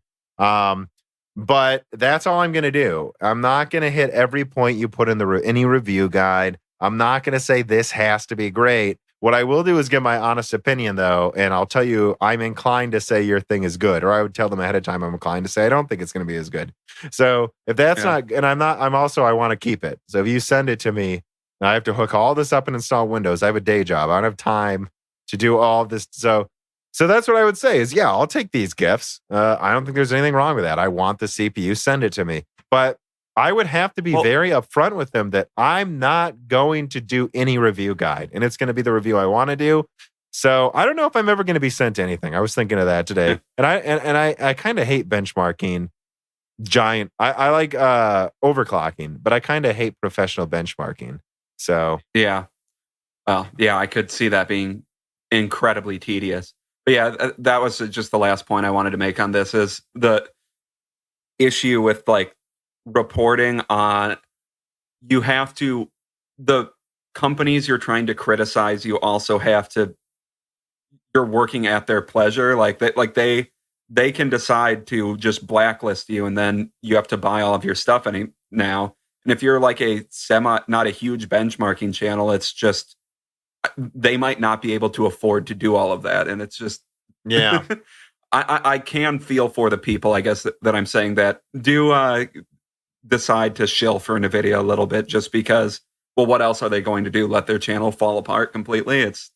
But that's all I'm going to do. I'm not going to hit every point you put in any review guide. I'm not going to say this has to be great. What I will do is give my honest opinion, though, and I'll tell you I'm inclined to say your thing is good, or I would tell them ahead of time I'm inclined to say I don't think it's going to be as good. So if that's not, and I want to keep it. So if you send it to me, I have to hook all this up and install Windows. I have a day job. I don't have time to do all of this. So that's what I would say is, yeah, I'll take these gifts. I don't think there's anything wrong with that. I want the CPU, send it to me. But I would have to be very upfront with them that I'm not going to do any review guide. And it's going to be the review I want to do. So I don't know if I'm ever going to be sent anything. I was thinking of that today. And I kind of hate benchmarking giant. I like overclocking, but I kind of hate professional benchmarking. So yeah. Well, yeah, I could see that being incredibly tedious. But yeah, that was just the last point I wanted to make on this is the issue with like reporting on you have to the companies you're trying to criticize, you also have to you're working at their pleasure. They can decide to just blacklist you and then you have to buy all of your stuff now. And if you're like not a huge benchmarking channel, it's just they might not be able to afford to do all of that. And it's just yeah. I can feel for the people, I guess, that I'm saying that do decide to shill for Nvidia a little bit just because, well, what else are they going to do? Let their channel fall apart completely? It's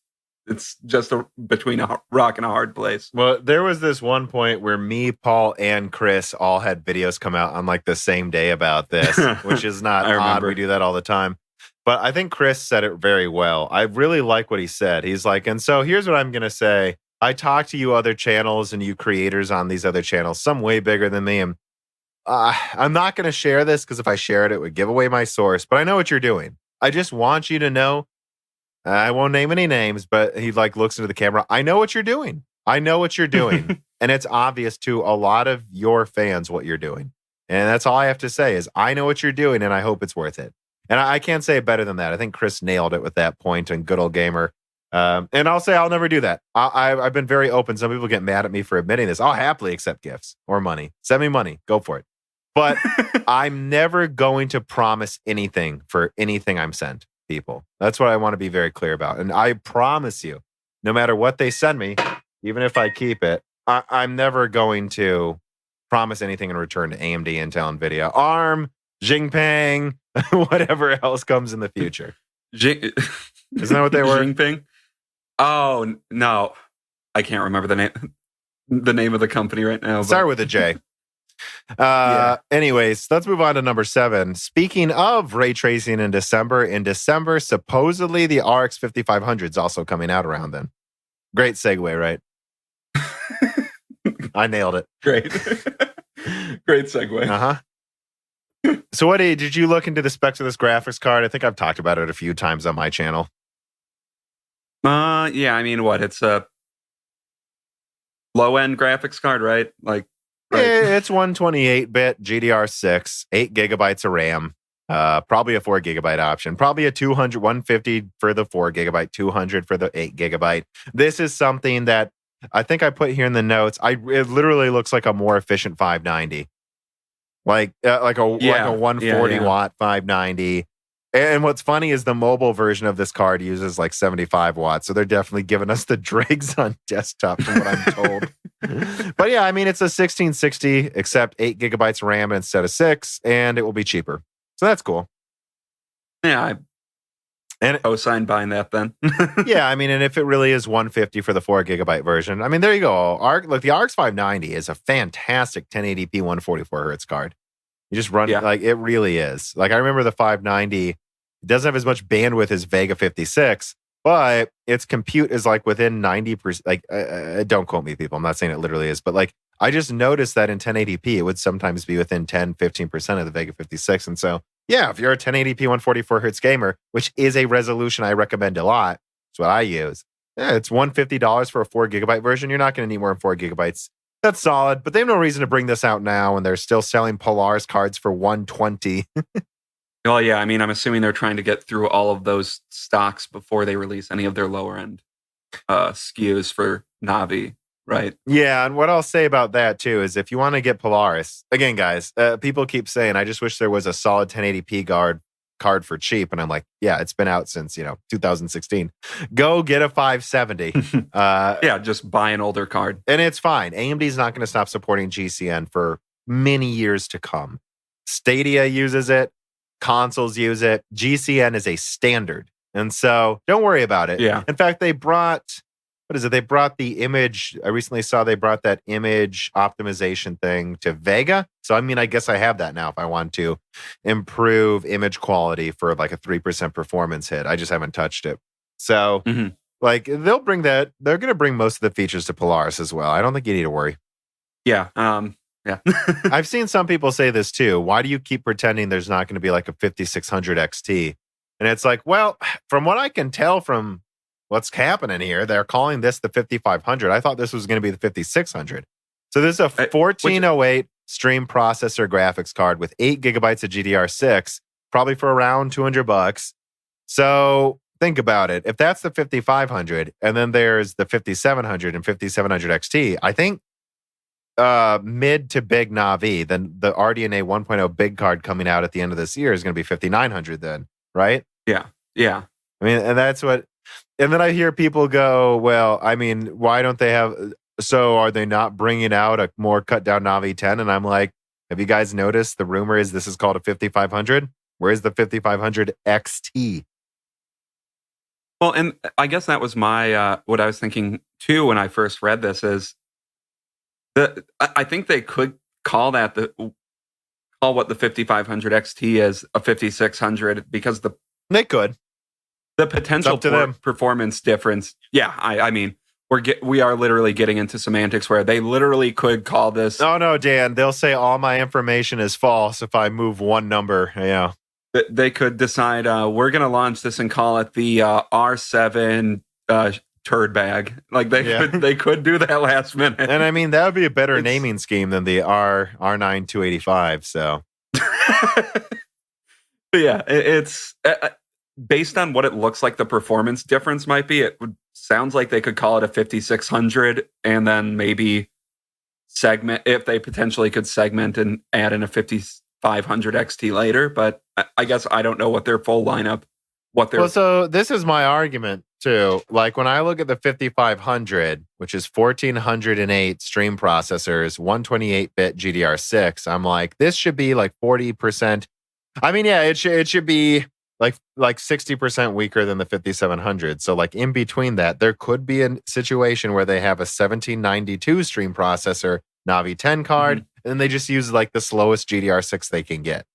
just between a rock and a hard place. Well, there was this one point where me, Paul, and Chris all had videos come out on like the same day about this, which is not odd. We do that all the time. But I think Chris said it very well. I really like what he said. He's like, and so here's what I'm going to say. I talk to you other channels and you creators on these other channels, some way bigger than me. And I'm not going to share this because if I shared it, it would give away my source. But I know what you're doing. I just want you to know. I won't name any names, but he like looks into the camera. I know what you're doing. I know what you're doing. And it's obvious to a lot of your fans what you're doing. And that's all I have to say is I know what you're doing and I hope it's worth it. And I can't say it better than that. I think Chris nailed it with that point and good old gamer. And I'll say I'll never do that. I've been very open. Some people get mad at me for admitting this. I'll happily accept gifts or money. Send me money. Go for it. But I'm never going to promise anything for anything I'm sent, people. That's what I want to be very clear about. And I promise you, no matter what they send me, even if I keep it, I'm never going to promise anything in return to AMD, Intel, Nvidia, ARM, Xingpeng, whatever else comes in the future. Isn't that what they were? Xingpeng? Oh, no. I can't remember the name of the company right now. Start with a J. Anyways, let's move on to number 7. Speaking of ray tracing in December, supposedly the RX 5500 is also coming out around then. Great segue, right? I nailed it. Great. Great segue. Uh-huh. So did you look into the specs of this graphics card? I think I've talked about it a few times on my channel. Yeah, I mean, it's a low-end graphics card, right? Like, right. It's 128-bit GDR6, 8 gigabytes of RAM, probably a 4 gigabyte option, probably a 150 for the 4 gigabyte, 200 for the 8 gigabyte. This is something that I think I put here in the notes. It literally looks like a more efficient 590. Like a 140 watt 590. And what's funny is the mobile version of this card uses like 75 watts. So they're definitely giving us the dregs on desktop from what I'm told. But yeah, I mean, it's a 1660, except 8 gigabytes RAM instead of 6, and it will be cheaper. So that's cool. Yeah, I co-sign buying that then. Yeah, I mean, and if it really is 150 for the 4 gigabyte version, I mean, there you go. The RX 590 is a fantastic 1080p 144 hertz card. You just run it like it really is. Like I remember the 590 doesn't have as much bandwidth as Vega 56, but its compute is like within 90%. Like, don't quote me, people. I'm not saying it literally is, but like I just noticed that in 1080p, it would sometimes be within 10, 15% of the Vega 56. And so, yeah, if you're a 1080p 144 hertz gamer, which is a resolution I recommend a lot, it's what I use. Yeah, it's $150 for a 4 gigabyte version. You're not going to need more than 4 gigabytes. That's solid, but they have no reason to bring this out now, and they're still selling Polaris cards for $120. Well, yeah, I mean, I'm assuming they're trying to get through all of those stocks before they release any of their lower end SKUs for Navi, right? Yeah, and what I'll say about that too is if you want to get Polaris, again, guys, people keep saying, I just wish there was a solid 1080p card for cheap. And I'm like, yeah, it's been out since, 2016. Go get a 570. Yeah, just buy an older card. And it's fine. AMD is not going to stop supporting GCN for many years to come. Stadia uses it. Consoles use it. GCN is a standard. And so don't worry about it. Yeah. In fact, they brought, They brought the image. I recently saw they brought that image optimization thing to Vega. So, I mean, I guess I have that now if I want to improve image quality for like a 3% performance hit. I just haven't touched it. So, Like they'll bring that. They're going to bring most of the features to Polaris as well. I don't think you need to worry. Yeah. Yeah. I've seen some people say this too. Why do you keep pretending there's not going to be like a 5600 XT? And it's like, well, from what I can tell from what's happening here, they're calling this the 5500. I thought this was going to be the 5600. So this is a 1408 stream processor graphics card with 8 gigabytes of GDR6, probably for around $200. So think about it. If that's the 5500, and then there's the 5700 and 5700 XT, I think mid to big Navi, then the RDNA 1.0 big card coming out at the end of this year is going to be 5900 then, right? Yeah. Yeah. I mean, and that's what, and then I hear people go, well, I mean, why don't they have, so are they not bringing out a more cut down Navi 10? And I'm like, have you guys noticed the rumor is this is called a 5500? Where's the 5500 XT? Well, and I guess that was my, what I was thinking too when I first read this is, I think they could call that call what the 5500 XT is a 5600 because they could the potential performance difference. Yeah, I mean we are literally getting into semantics where they literally could call this. Oh no, Dan, they'll say all my information is false if I move one number. Yeah, they could decide we're going to launch this and call it the R7. Turd bag. Like they could do that last minute. And I mean, that would be a better naming scheme than the R9 285. So yeah, it's based on what it looks like the performance difference might be. Sounds like they could call it a 5600 and then maybe segment if they potentially could segment and add in a 5500 XT later. But I guess I don't know what their full lineup, so this is my argument too. Like when I look at the 5500, which is 1408 stream processors, 128-bit GDR6, I'm like, this should be like 40%. I mean, yeah, it should be like 60% weaker than the 5700. So like in between that, there could be a situation where they have a 1792 stream processor Navi 10 card, and they just use like the slowest GDR6 they can get.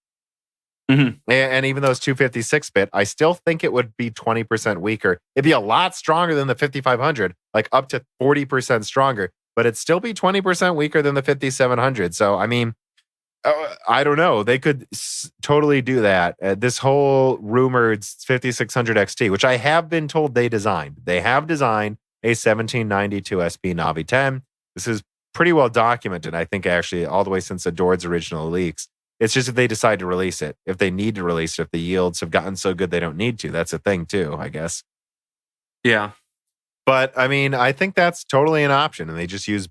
Mm-hmm. And even though it's 256-bit, I still think it would be 20% weaker. It'd be a lot stronger than the 5500, like up to 40% stronger, but it'd still be 20% weaker than the 5700. So, I mean, I don't know. They could totally do that. This whole rumored 5600 XT, which I have been told they designed. They have designed a 1792 SP Navi 10. This is pretty well documented, I think, actually, all the way since Adored's original leaks. It's just if they decide to release it, if they need to release it, if the yields have gotten so good they don't need to. That's a thing too, I guess. Yeah. But I mean, I think that's totally an option. And they just use,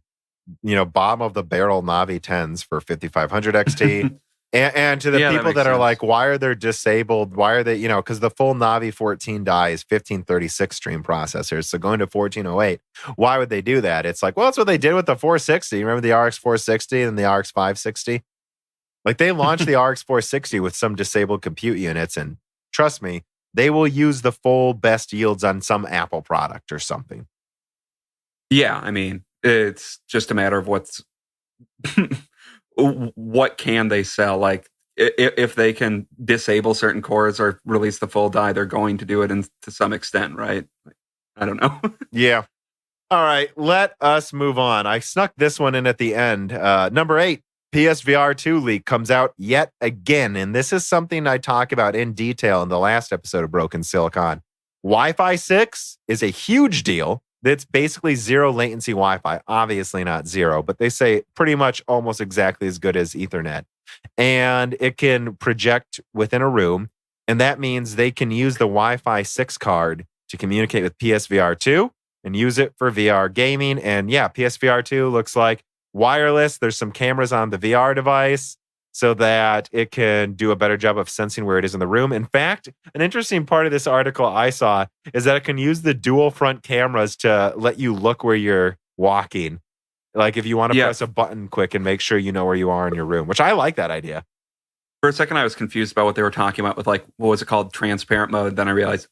bottom of the barrel Navi 10s for 5500 XT. and to the people that are like, why are they disabled? Why are they, because the full Navi 14 die is 1536 stream processors. So going to 1408, why would they do that? It's like, well, that's what they did with the 460. Remember the RX 460 and the RX 560? Like they launched the RX 460 with some disabled compute units, and trust me, they will use the full best yields on some Apple product or something. Yeah, I mean, it's just a matter of what can they sell. Like if they can disable certain cores or release the full die, they're going to do it to some extent, right? I don't know. Yeah. All right, let us move on. I snuck this one in at the end. Number 8. PSVR2 leak comes out yet again, and this is something I talk about in detail in the last episode of Broken Silicon. Wi-Fi 6 is a huge deal. It's basically zero latency Wi-Fi, obviously not zero, but they say pretty much almost exactly as good as Ethernet. And it can project within a room, and that means they can use the Wi-Fi 6 card to communicate with PSVR2 and use it for VR gaming. And yeah, PSVR2 looks like wireless. There's some cameras on the VR device so that it can do a better job of sensing where it is in the room. In fact, an interesting part of this article I saw is that it can use the dual front cameras to let you look where you're walking. Like if you want to press a button quick and make sure you know where you are in your room, which I like that idea. For a second, I was confused about what they were talking about with like, what was it called? Transparent mode. Then I realized,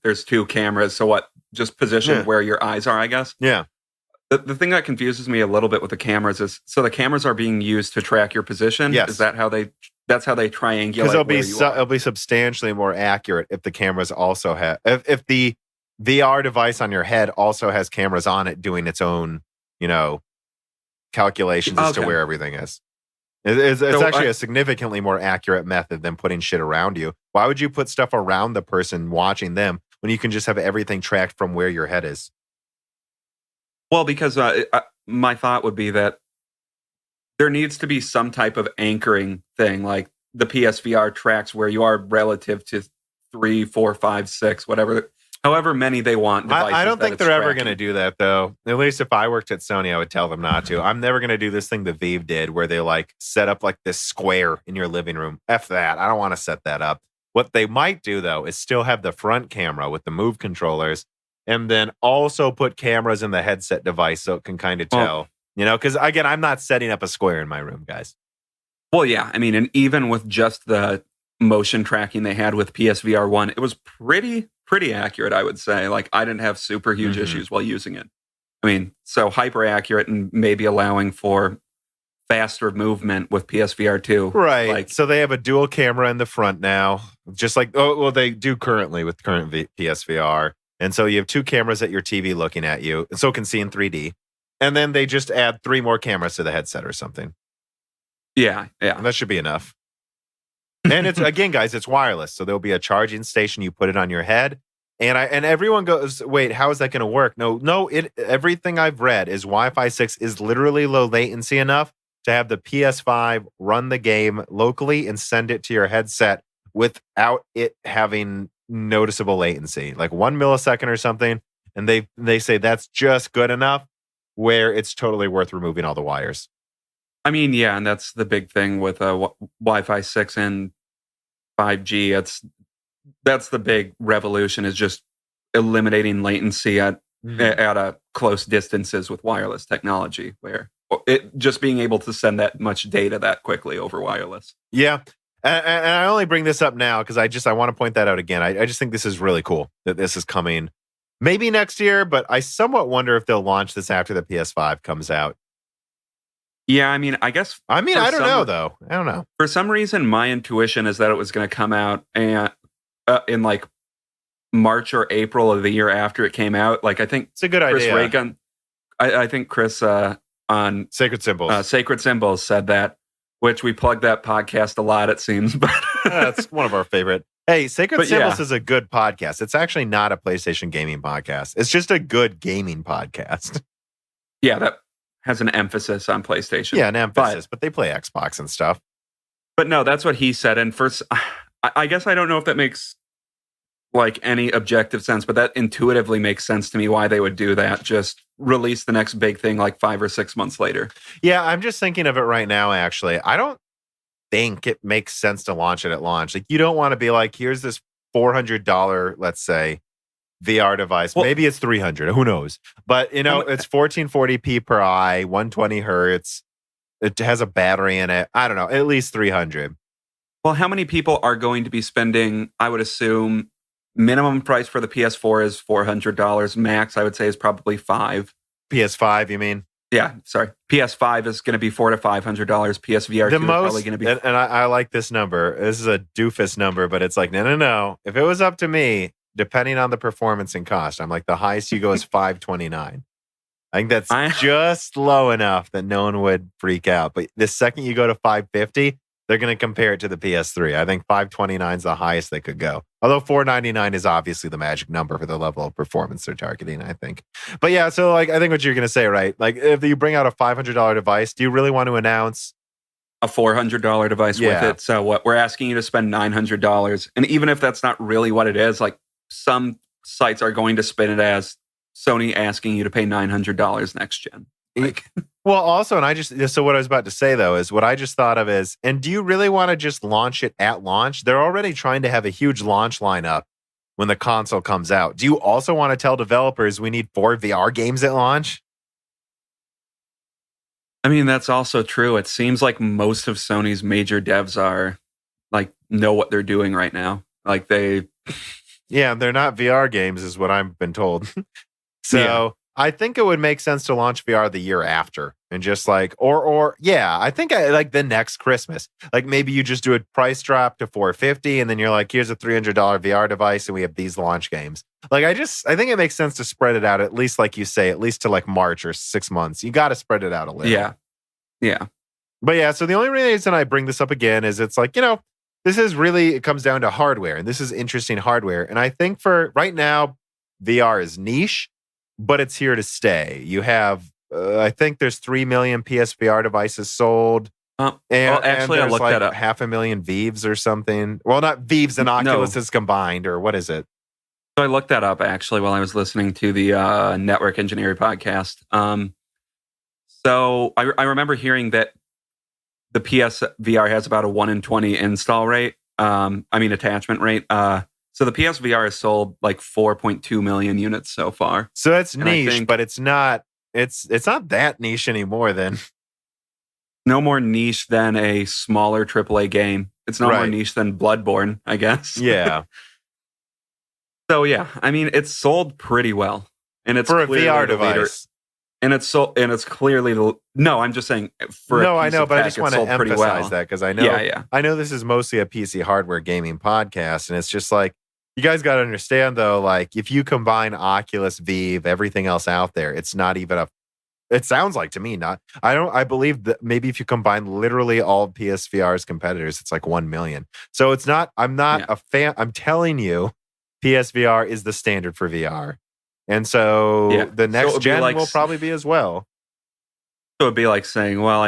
there's 2 cameras. So what? Just position where your eyes are, I guess? Yeah. The thing that confuses me a little bit with the cameras is, so the cameers are being used to track your position? Yes. Is that how that's how they triangulate? Because it'll be substantially more accurate if the cameras also have, if the VR device on your head also has cameras on it doing its own, calculations as to where everything is. It's actually a significantly more accurate method than putting shit around you. Why would you put stuff around the person watching them when you can just have everything tracked from where your head is? Well, because my thought would be that there needs to be some type of anchoring thing, like the PSVR tracks where you are relative to 3, 4, 5, 6, whatever. However many they want. I don't think they're ever going to do that, though. At least if I worked at Sony, I would tell them not to. I'm never going to do this thing that Vive did, where they set up this square in your living room. F that. I don't want to set that up. What they might do, though, is still have the front camera with the Move controllers, and then also put cameras in the headset device so it can kind of tell. Because again, I'm not setting up a square in my room, guys. Well, yeah. I mean, and even with just the motion tracking they had with PSVR1, it was pretty accurate, I would say. I didn't have super huge issues while using it. I mean, so hyper accurate and maybe allowing for faster movement with PSVR2. Right. So they have a dual camera in the front now, just they do currently with current PSVR. And so you have 2 cameras at your TV looking at you, and so it can see in 3D. And then they just add 3 more cameras to the headset or something. Yeah. And that should be enough. And it's again, guys, it's wireless. So there'll be a charging station. You put it on your head. And everyone goes, wait, how is that going to work? No, everything I've read is Wi-Fi 6 is literally low latency enough to have the PS5 run the game locally and send it to your headset without it having noticeable latency, like 1 millisecond or something. And they say that's just good enough where it's totally worth removing all the wires. I mean, yeah, and that's the big thing with Wi-Fi 6 and 5G. That's the big revolution, is just eliminating latency at close distances with wireless technology, where it just being able to send that much data that quickly over wireless. Yeah, and I only bring this up now because I want to point that out again. I just think this is really cool that this is coming maybe next year, but I somewhat wonder if they'll launch this after the PS5 comes out. Yeah, I mean, I guess. I don't know, though. I don't know. For some reason, my intuition is that it was going to come out in March or April of the year after it came out. I think it's a good idea. Reagan, I think Chris on Sacred Symbols said that, which we plug that podcast a lot, it seems. But that's one of our favorite. Hey, Sacred Symbols is a good podcast. It's actually not a PlayStation gaming podcast. It's just a good gaming podcast. Yeah, that has an emphasis on PlayStation. Yeah, an emphasis, but they play Xbox and stuff. But no, that's what he said. And first, I guess I don't know if that makes any objective sense, but that intuitively makes sense to me why they would do that. Just release the next big thing 5 or 6 months later. Yeah, I'm just thinking of it right now, actually. I don't think it makes sense to launch it at launch. You don't want to be here's this $400, let's say, VR device. Well, maybe it's 300. Who knows? But, it's 1440p per eye, 120 hertz. It has a battery in it. I don't know, at least 300. Well, how many people are going to be spending, I would assume, minimum price for the PS4 is $400. Max, I would say, is probably $500. PS5, you mean? Yeah, sorry. PS5 is going to be $400 to $500. PSVR2 is probably going to be... And I like this number. This is a doofus number, but it's no. If it was up to me, depending on the performance and cost, I'm the highest you go is $529. I think that's just low enough that no one would freak out. But the second you go to $550, they're going to compare it to the PS3. I think $529 is the highest they could go. Although $499 is obviously the magic number for the level of performance they're targeting, I think. But yeah, so I think what you're going to say, right? If you bring out a $500 device, do you really want to announce a $400 device with it? So what we're asking you to spend $900, and even if that's not really what it is, some sites are going to spin it as Sony asking you to pay $900 next gen. Well, also, so what I was about to say, though, is what I just thought of is, and do you really want to just launch it at launch? They're already trying to have a huge launch lineup when the console comes out. Do you also want to tell developers we need 4 VR games at launch? I mean, that's also true. It seems like most of Sony's major devs are know what they're doing right now. Yeah, they're not VR games, is what I've been told. So I think it would make sense to launch VR the year after and just like, or yeah, I think I like the next Christmas. Like maybe you just do a price drop to $450 and then you're like, here's a $300 VR device and we have these launch games. Like I think it makes sense to spread it out at least like you say, at least to like March or 6 months. You got to spread it out a little. Yeah. Yeah. But yeah, so the only reason I bring this up again is it's like, this is really, it comes down to hardware and this is interesting hardware. And I think for right now, VR is niche, but it's here to stay. You have, I think there's 3 million PSVR devices sold. Well, actually, I looked that up. 500,000 Vives or something. Well, not Vives and Oculuses combined, or what is it? So I looked that up actually while I was listening to the Network Engineering podcast. So I remember hearing that the PSVR has about a 1 in 20 install rate. Attachment rate. So the PSVR has sold like 4.2 million units so far. So that's niche, but it's not. It's not that niche anymore. Then no more niche than a smaller AAA game. It's no more niche than Bloodborne, I guess. Yeah. So yeah, it's sold pretty well, and it's for a VR device. And it's clearly no. I'm just saying for I know, but I just want to emphasize that because I know, I know this is mostly a PC hardware gaming podcast, and it's just like you guys got to understand though. Like if you combine Oculus, Vive, everything else out there, it's not even it sounds like to me not. I believe that maybe if you combine literally all of PSVR's competitors, it's like 1 million. So it's not. I'm not a fan. I'm telling you, PSVR is the standard for VR. And so the next gen will probably be as well. So it'd be like saying, well,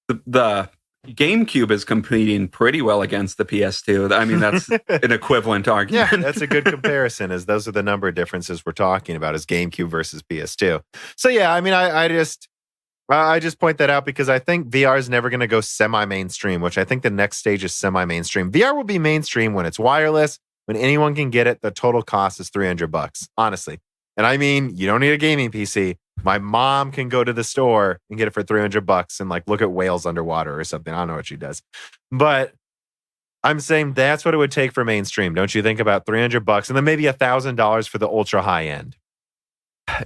the GameCube is competing pretty well against the PS2. That's an equivalent argument. Yeah, that's a good comparison, as those are the number of differences we're talking about, is GameCube versus PS2. So yeah, I just point that out because I think VR is never going to go semi-mainstream, which I think the next stage is semi-mainstream. VR will be mainstream when it's wireless. When anyone can get it, the total cost is $300, honestly. And you don't need a gaming PC. My mom can go to the store and get it for $300 and like look at whales underwater or something. I don't know what she does. But I'm saying that's what it would take for mainstream. Don't you think? About $300 and then maybe $1,000 for the ultra high end.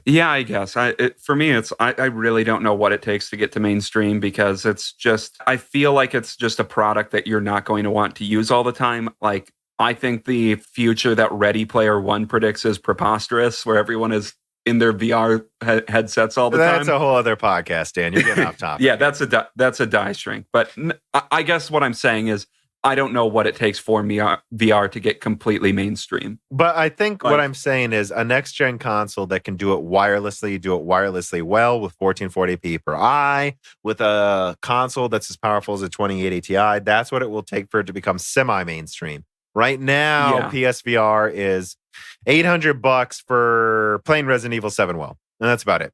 Yeah, I guess. For me, I really don't know what it takes to get to mainstream because it's just, I feel like it's just a product that you're not going to want to use all the time. Like, I think the future that Ready Player One predicts is preposterous, where everyone is in their VR headsets all the time. That's a whole other podcast, Dan. You're getting off topic. Yeah, that's a die shrink. But I guess what I'm saying is I don't know what it takes for VR to get completely mainstream. But I think what I'm saying is a next-gen console that can do it wirelessly well with 1440p per eye, with a console that's as powerful as a 2080 Ti. That's what it will take for it to become semi-mainstream. Right now, PSVR is $800 for playing Resident Evil 7 well. And that's about it.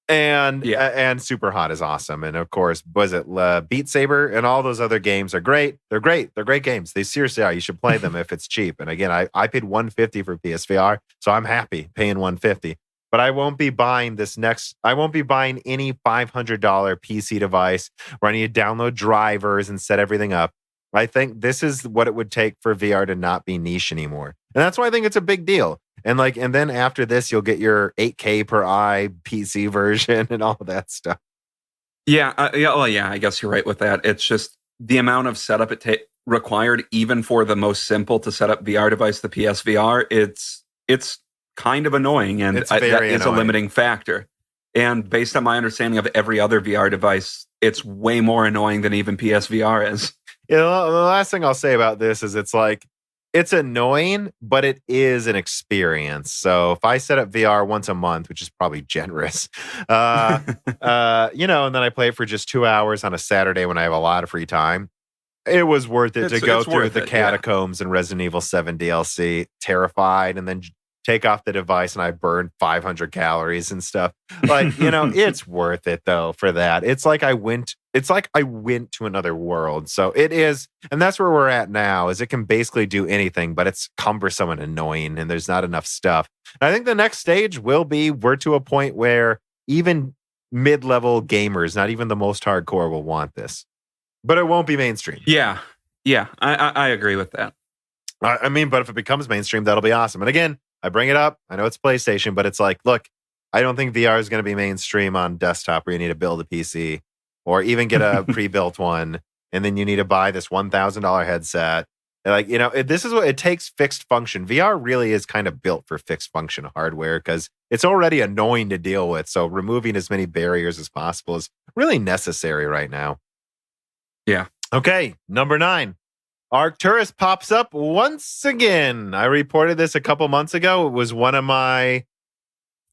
And Super Hot is awesome. And of course, was it Beat Saber and all those other games are great. They're great. They're great games. They seriously are. You should play them if it's cheap. And again, I paid $150 for PSVR, so I'm happy paying $150. But I won't be buying I won't be buying any $500 PC device where I need to download drivers and set everything up. I think this is what it would take for VR to not be niche anymore. And that's why I think it's a big deal. And then after this, you'll get your 8K per eye PC version and all of that stuff. Yeah. I guess you're right with that. It's just the amount of setup required, even for the most simple to set up VR device, the PSVR, it's kind of annoying. And that is a limiting factor. And based on my understanding of every other VR device, it's way more annoying than even PSVR is. Yeah, the last thing I'll say about this is it's annoying, but it is an experience. So if I set up VR once a month, which is probably generous, and then I play it for just 2 hours on a Saturday when I have a lot of free time, it was worth it to go through the catacombs and Resident Evil 7 DLC, terrified, and then take off the device and I burned 500 calories and stuff. Like, it's worth it though for that. It's like I went to another world. So it is, and that's where we're at now, is it can basically do anything, but it's cumbersome and annoying and there's not enough stuff. And I think the next stage will be we're to a point where even mid-level gamers, not even the most hardcore, will want this. But it won't be mainstream. Yeah, I agree with that. But if it becomes mainstream, that'll be awesome. And again, I bring it up. I know it's PlayStation, but it's like, look, I don't think VR is going to be mainstream on desktop where you need to build a PC or even get a pre-built one. And then you need to buy this $1,000 headset. Like, this is what it takes. Fixed function. VR really is kind of built for fixed function hardware because it's already annoying to deal with. So removing as many barriers as possible is really necessary right now. Yeah. Okay. Number 9. Arcturus pops up once again. I reported this a couple months ago. It was one of my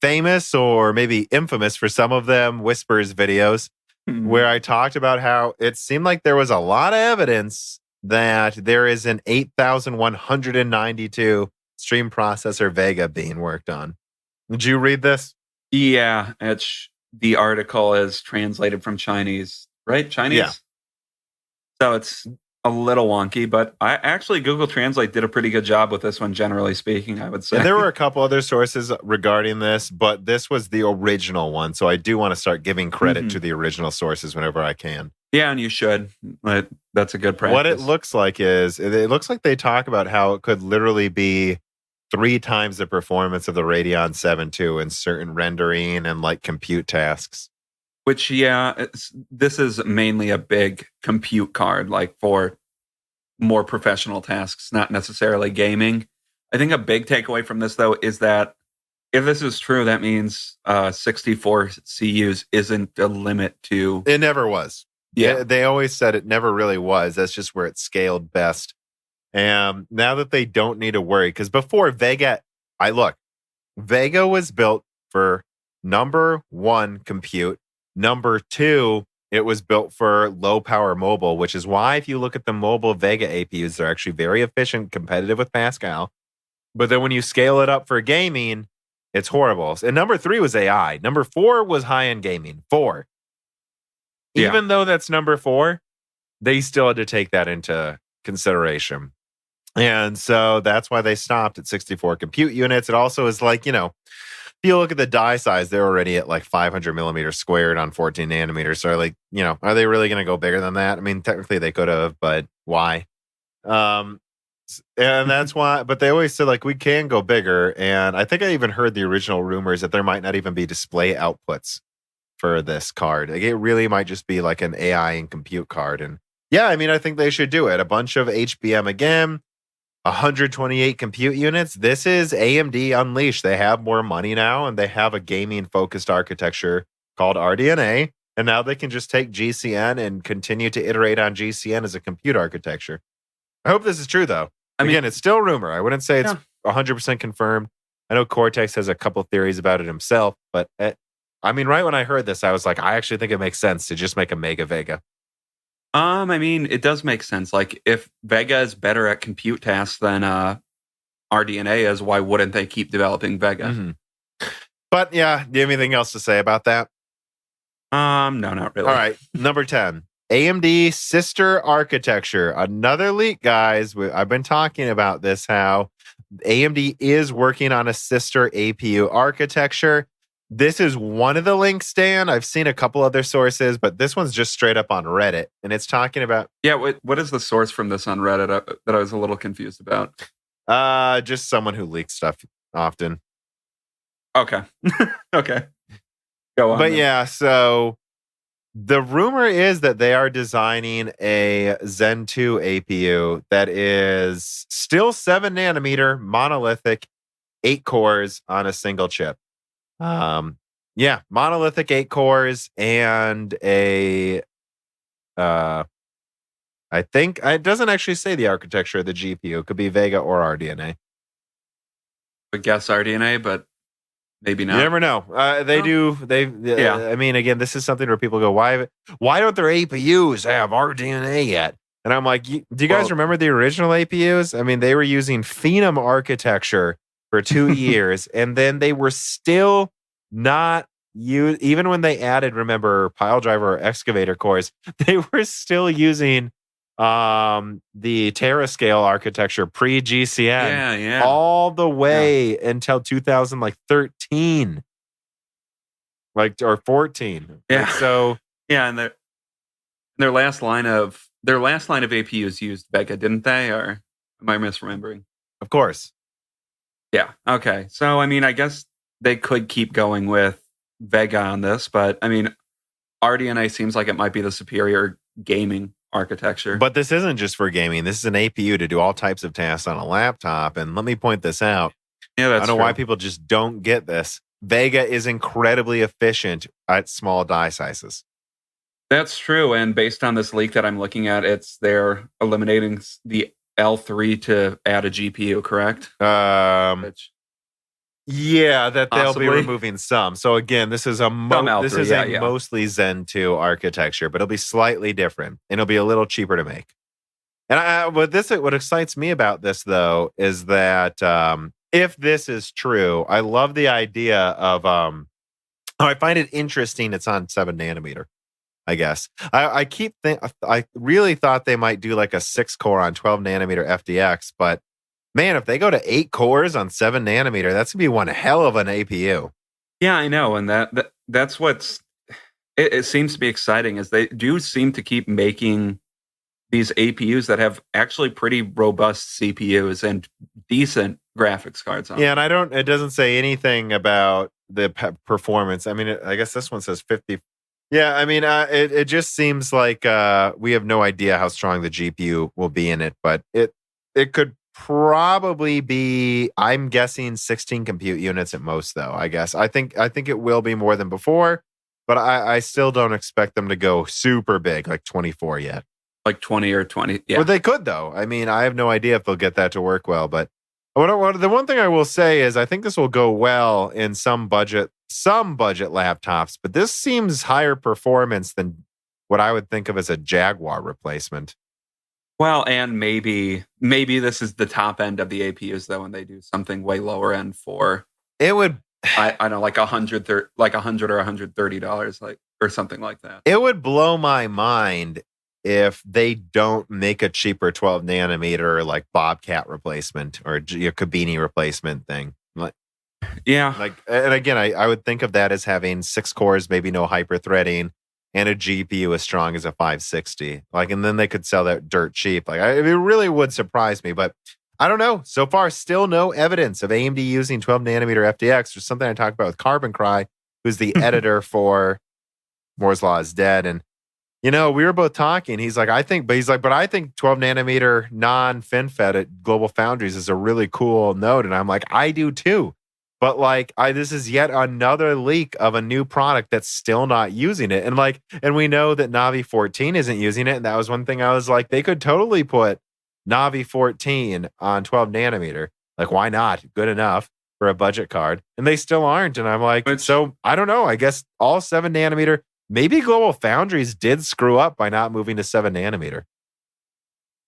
famous or maybe infamous for some of them Whispers videos where I talked about how it seemed like there was a lot of evidence that there is an 8192 stream processor Vega being worked on. Did you read this? Yeah, the article is translated from Chinese, right? Chinese? Yeah. So it's a little wonky, but Google Translate did a pretty good job with this one, generally speaking, I would say. And there were a couple other sources regarding this, but this was the original one. So I do want to start giving credit to the original sources whenever I can. Yeah, and you should. That's a good practice. What it looks like is, it looks like they talk about how it could literally be 3 times the performance of the Radeon 7 II in certain rendering and like compute tasks. Which, this is mainly a big compute card, like for more professional tasks, not necessarily gaming. I think a big takeaway from this, though, is that if this is true, that means 64 CUs isn't the limit to... It never was. Yeah. They always said it never really was. That's just where it scaled best. And now that they don't need to worry, because before Vega was built for number 1, compute. Number 2, it was built for low power mobile, which is why if you look at the mobile Vega APUs, they're actually very efficient, competitive with Pascal. But then when you scale it up for gaming, it's horrible. And number 3 was AI. Number 4 was high-end gaming. 4. Even though that's number 4, they still had to take that into consideration. And so that's why they stopped at 64 compute units. It also is like, if you look at the die size, they're already at like 500 millimeters squared on 14 nanometers. So like, are they really going to go bigger than that? I mean, technically they could have, but why? And that's why, but they always said like, we can go bigger. And I think I even heard the original rumors that there might not even be display outputs for this card. Like, it really might just be like an AI and compute card. And yeah, I mean, I think they should do it. A bunch of HBM again. 128 compute units. This is AMD Unleashed. They have more money now, and they have a gaming-focused architecture called RDNA, and now they can just take GCN and continue to iterate on GCN as a compute architecture. I hope this is true, though. Again, it's still rumor. I wouldn't say it's 100% confirmed. I know Cortex has a couple theories about it himself, but right when I heard this, I was like, I actually think it makes sense to just make a MegaVega. I mean, it does make sense. Like, if Vega is better at compute tasks than RDNA is, why wouldn't they keep developing Vega? Mm-hmm. But yeah, do you have anything else to say about that? No, not really. All right, number 10. AMD sister architecture. Another leak, guys. I've been talking about this, how AMD is working on a sister APU architecture. This is one of the links, Dan. I've seen a couple other sources, but this one's just straight up on Reddit. And it's talking about... Yeah, what is the source from this on Reddit that I was a little confused about? Just someone who leaks stuff often. Okay. Okay. Go on. But yeah, so the rumor is that they are designing a Zen 2 APU that is still 7 nanometer, monolithic, 8 cores on a single chip. Monolithic 8 cores and I think it doesn't actually say the architecture of the GPU. It could be Vega or RDNA. I guess RDNA, but maybe not. You never know. I mean, again, this is something where people go, why don't their APUs have RDNA yet? And I'm like, do you guys remember the original APUs? I mean, they were using Phenom architecture for 2 years, and then they were still not used. Even when they added, remember, pile driver or excavator cores, they were still using the Terascale architecture pre-GCN all the way until 2013, or 14. Yeah. Like, so and their last line of APUs used Vega, didn't they? Or am I misremembering? Of course. Yeah. Okay. So, I mean, I guess they could keep going with Vega on this, but I mean, RDNA seems like it might be the superior gaming architecture. But this isn't just for gaming. This is an APU to do all types of tasks on a laptop. And let me point this out. Yeah, that's I don't know true. why people just don't get this. Vega is incredibly efficient at small die sizes. That's true. And based on this leak that I'm looking at, they're eliminating the L3 to add a GPU, correct? Which, yeah, that they'll possibly be removing some. So again, this is a L3, mostly Zen 2 architecture, but it'll be slightly different and it'll be a little cheaper to make. And what excites me about this though is that if this is true, I love the idea of I find it interesting. It's on 7 nanometer. I guess I really thought they might do like a 6-core on 12 nanometer FDX, but man, if they go to 8 cores on 7 nanometer, that's gonna be one hell of an APU. Yeah, I know, and that's what's it seems to be exciting is they do seem to keep making these APUs that have actually pretty robust CPUs and decent graphics cards on. Yeah, and it doesn't say anything about the performance. I mean, I guess this one says 50. Yeah, I mean, it just seems like we have no idea how strong the GPU will be in it, but it could probably be, I'm guessing 16 compute units at most, though. I guess I think it will be more than before, but I still don't expect them to go super big, like 24 yet. Like 20 or 20, yeah. Well, they could though. I mean, I have no idea if they'll get that to work well, but the one thing I will say is I think this will go well in some budget laptops, but this seems higher performance than what I would think of as a Jaguar replacement. Well, and maybe this is the top end of the APUs though, and they do something way lower end for it would. I don't know, like $100 or $130, like or something like that. It would blow my mind if they don't make a cheaper 12 nanometer like Bobcat replacement or a Kabini replacement thing. Yeah. And again, I would think of that as having 6 cores, maybe no hyper threading, and a GPU as strong as a 560. And then they could sell that dirt cheap. It really would surprise me, but I don't know. So far, still no evidence of AMD using 12 nanometer FDX. There's something I talked about with Carbon Cry, who's the editor for Moore's Law is Dead. And, we were both talking. He's like, I think 12 nanometer non-FinFET at Global Foundries is a really cool node. And I'm like, I do too. But this is yet another leak of a new product that's still not using it. And we know that Navi 14 isn't using it. And that was one thing I was like, they could totally put Navi 14 on 12 nanometer. Why not? Good enough for a budget card. And they still aren't. And I'm like, so I don't know. I guess all 7 nanometer, maybe Global Foundries did screw up by not moving to 7 nanometer.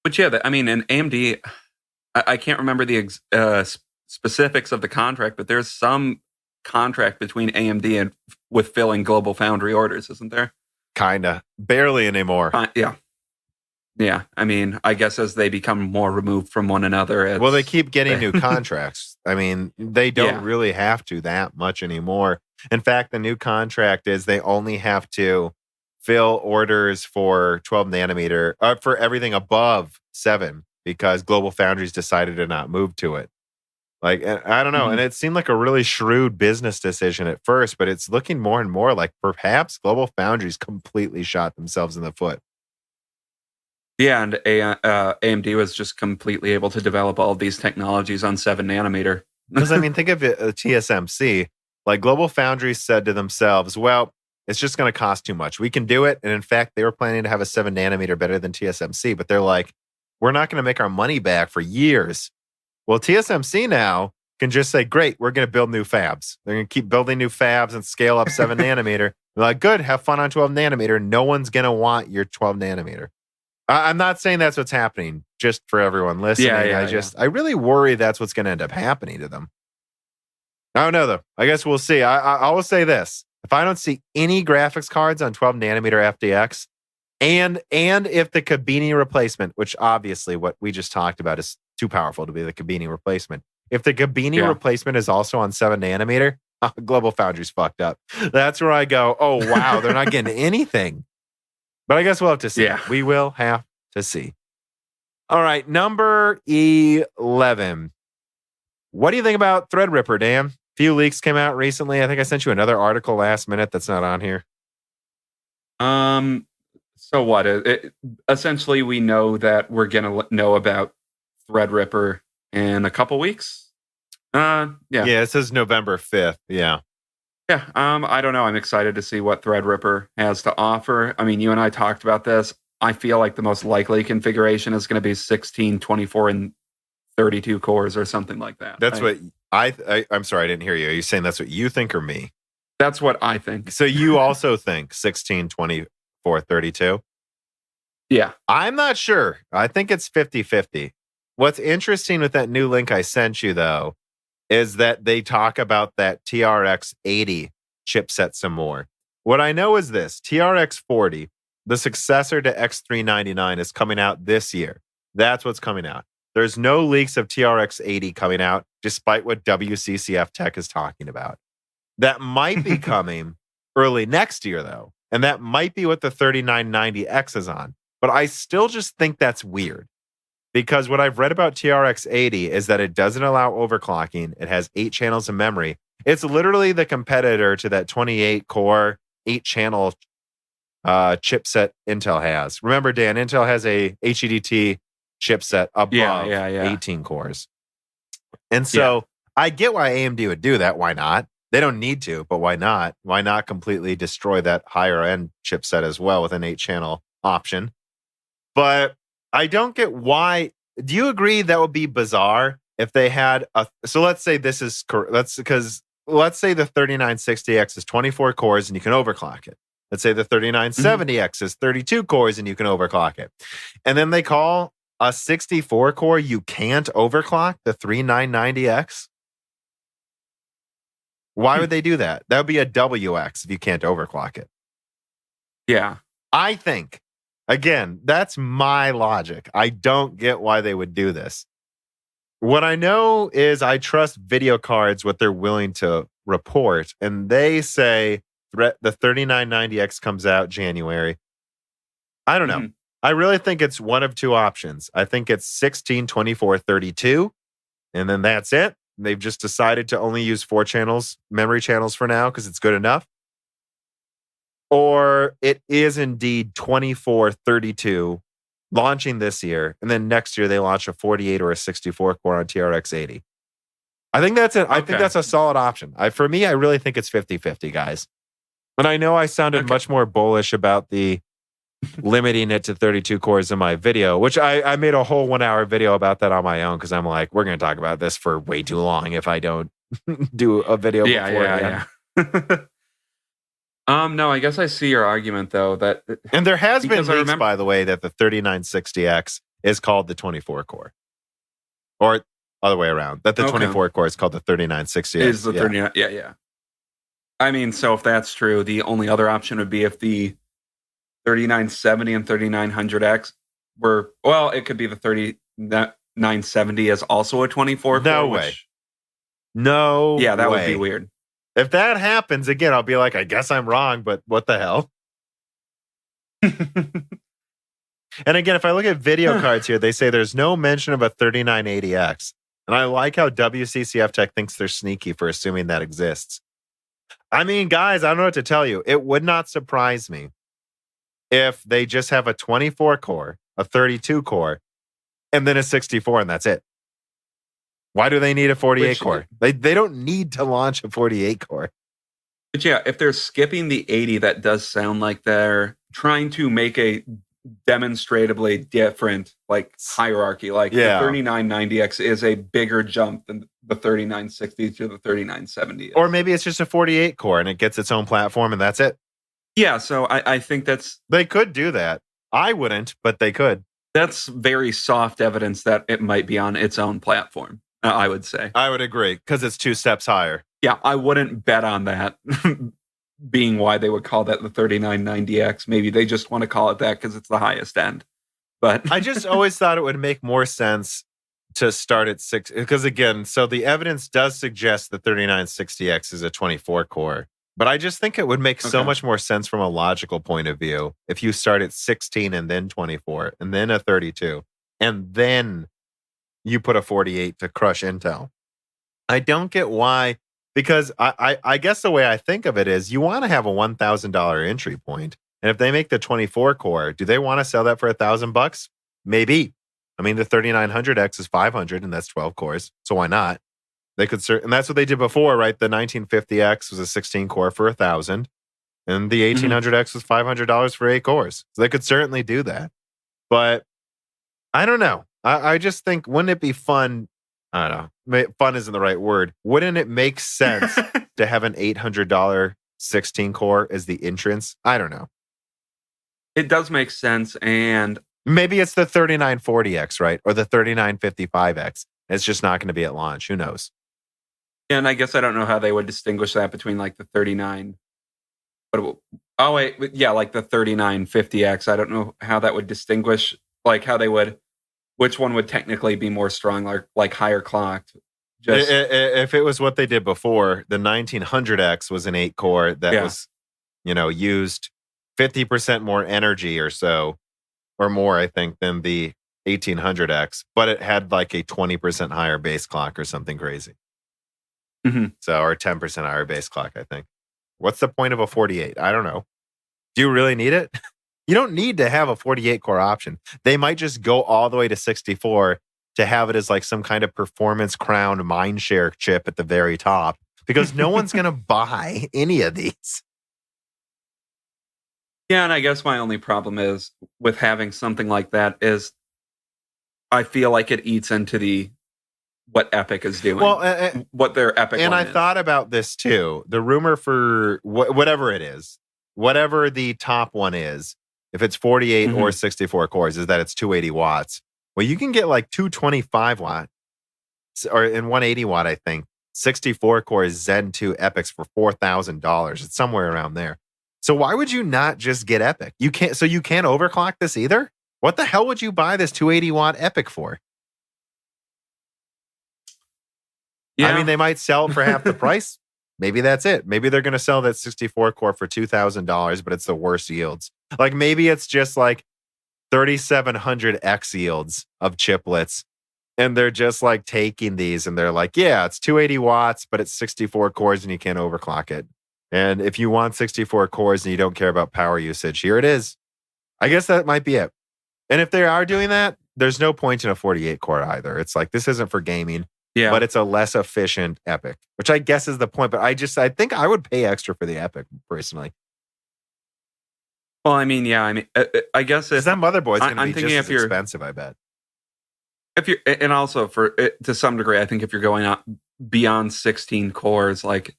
But yeah, I mean, in AMD, I can't remember the specifics of the contract, but there's some contract between AMD and with filling Global Foundry orders, isn't there? Kinda. Barely anymore. Yeah. Yeah. I mean, I guess as they become more removed from one another. Well, they keep getting new contracts. I mean, they don't really have to that much anymore. In fact, the new contract is they only have to fill orders for 12 nanometer, for everything above 7, because Global Foundries decided to not move to it. I don't know. Mm-hmm. And it seemed like a really shrewd business decision at first, but it's looking more and more like perhaps Global Foundries completely shot themselves in the foot. Yeah, and AMD was just completely able to develop all of these technologies on 7 nanometer. Because, I mean, think of it, TSMC. Global Foundries said to themselves, well, it's just going to cost too much. We can do it. And in fact, they were planning to have a 7 nanometer better than TSMC, but they're like, we're not going to make our money back for years. Well, TSMC now can just say, great, we're going to build new fabs. They're going to keep building new fabs and scale up 7 nanometer. They're like, good, have fun on 12 nanometer. No one's going to want your 12 nanometer. I'm not saying that's what's happening, just for everyone listening. I really worry that's what's going to end up happening to them. I don't know, though. I guess we'll see. I will say this. If I don't see any graphics cards on 12 nanometer FDX, and if the Kabini replacement, which obviously what we just talked about is too powerful to be the Kabini replacement. If the Kabini replacement is also on 7 nanometer, Global Foundries fucked up. That's where I go, oh, wow, they're not getting anything. But I guess we'll have to see. Yeah. We will have to see. All right, number 11. What do you think about Threadripper, Dan? Few leaks came out recently. I think I sent you another article last minute that's not on here. So what? Essentially, we know that we're gonna know about Threadripper in a couple weeks. Yeah. Yeah, it says November 5th. Yeah. Yeah. I don't know. I'm excited to see what Threadripper has to offer. I mean, you and I talked about this. I feel like the most likely configuration is going to be 16, 24, and 32 cores or something like that. That's what I'm sorry, I didn't hear you. Are you saying that's what you think or me? That's what I think. So you also think 16, 24, 32? Yeah. I'm not sure. I think it's 50-50. What's interesting with that new link I sent you, though, is that they talk about that TRX 80 chipset some more. What I know is this: TRX 40, the successor to X399, is coming out this year. That's what's coming out. There's no leaks of TRX 80 coming out, despite what WCCF Tech is talking about. That might be coming early next year, though. And that might be what the 3990X is on. But I still just think that's weird. Because what I've read about TRX 80 is that it doesn't allow overclocking. It has 8 channels of memory. It's literally the competitor to that 28-core, 8-channel chipset Intel has. Remember, Dan, Intel has a HEDT chipset above 18 cores. And so I get why AMD would do that. Why not? They don't need to, but why not? Why not completely destroy that higher end chipset as well with an 8-channel option? But I don't get why. Do you agree that would be bizarre if they had a? So let's say this is correct. Let's say the 3960X is 24 cores and you can overclock it. Let's say the 3970X is 32 cores and you can overclock it. And then they call a 64 core you can't overclock the 3990X. Why would they do that? That would be a WX if you can't overclock it. Yeah. I think, again, that's my logic. I don't get why they would do this. What I know is I trust video cards, what they're willing to report. And they say the 3990X comes out January. I don't know. I really think it's one of two options. I think it's 16, 24, 32. And then that's it. They've just decided to only use 4 channels, memory channels for now, because it's good enough. Or it is indeed 24, 32 launching this year. And then next year they launch a 48 or a 64 core on TRX 80. I think that's it. I think that's a solid option. For me, I really think it's 50-50, guys. And I know I sounded much more bullish about the limiting it to 32 cores in my video, which I made a whole 1-hour video about that on my own because I'm like, we're going to talk about this for way too long if I don't do a video before. No, I guess I see your argument though. And there has been leaks, by the way, that the 3960X is called the 24 core, or other way around. That the 24 core is called the 3960X. Is the 39? Yeah. I mean, so if that's true, the only other option would be if the 3970 and 3900X were, well, it could be the 3970 as also a 24 core. No way. No. Yeah, that would be weird. If that happens, again, I'll be like, I guess I'm wrong, but what the hell? And again, if I look at video cards here, they say there's no mention of a 3980X. And I like how WCCF Tech thinks they're sneaky for assuming that exists. I mean, guys, I don't know what to tell you. It would not surprise me if they just have a 24 core, a 32 core, and then a 64, and that's it. Why do they need a 48 core? They don't need to launch a 48 core. But yeah, if they're skipping the 80, that does sound like they're trying to make a demonstrably different hierarchy. Like the 3990X is a bigger jump than the 3960 to the 3970. Or maybe it's just a 48 core and it gets its own platform and that's it. Yeah, so I think they could do that. I wouldn't, but they could. That's very soft evidence that it might be on its own platform, I would say. I would agree, because it's 2 steps higher. Yeah, I wouldn't bet on that being why they would call that the 3990X. Maybe they just want to call it that because it's the highest end. But I just always thought it would make more sense to start at 6. Because again, so the evidence does suggest the 3960X is a 24 core. But I just think it would make so much more sense from a logical point of view if you start at 16 and then 24 and then a 32 and then you put a 48 to crush Intel. I don't get why, because I guess the way I think of it is you want to have a $1,000 entry point. And if they make the 24 core, do they want to sell that for $1,000? Maybe. I mean, the 3900X is 500 and that's 12 cores. So why not? They could and that's what they did before, right? The 1950X was a 16 core for $1,000 and the 1800X was $500 for 8 cores. So they could certainly do that. But I don't know. I just think, wouldn't it be fun? I don't know. Fun isn't the right word. Wouldn't it make sense to have an $800 16 core as the entrance? I don't know. It does make sense. And maybe it's the 3940X, right? Or the 3955X. It's just not going to be at launch. Who knows? And I guess I don't know how they would distinguish that between like the 39. Oh, wait. Yeah, like the 3950X. I don't know how that would distinguish, like how they would, which one would technically be more strong, like higher clocked. If it was what they did before, the 1900X was an 8 core that was, used 50% more energy or so, or more, I think, than the 1800X, but it had like a 20% higher base clock or something crazy. So, or 10% higher base clock, I think. What's the point of a 48? I don't know. Do you really need it? You don't need to have a 48 core option. They might just go all the way to 64 to have it as like some kind of performance crowned Mindshare chip at the very top, because no one's going to buy any of these. Yeah, and I guess my only problem is with having something like that is I feel like it eats into what Epic is doing. Well, what their Epic and one I is. Thought about this too. The rumor for whatever it is, whatever the top one is, if it's 48 or 64 cores, is that it's 280 watts. Well, you can get like 225 watt or in 180 watt, I think, 64 cores Zen 2 Epics for $4,000. It's somewhere around there. So why would you not just get Epic? You can't overclock this either? What the hell would you buy this 280 watt Epic for? Yeah. I mean, they might sell it for half the price. Maybe that's it. Maybe they're going to sell that 64 core for $2,000, but it's the worst yields. Like maybe it's just like 3700X yields of chiplets. And they're just like taking these and they're like, yeah, it's 280 watts, but it's 64 cores and you can't overclock it. And if you want 64 cores and you don't care about power usage, here it is. I guess that might be it. And if they are doing that, there's no point in a 48 core either. It's like, this isn't for gaming, but it's a less efficient Epic, which I guess is the point. But I think I would pay extra for the Epic personally. Well, I mean, I guess if that motherboard's going to be thinking just as expensive, I bet. If you're, and also to some degree, I think if you're going out beyond 16 cores, like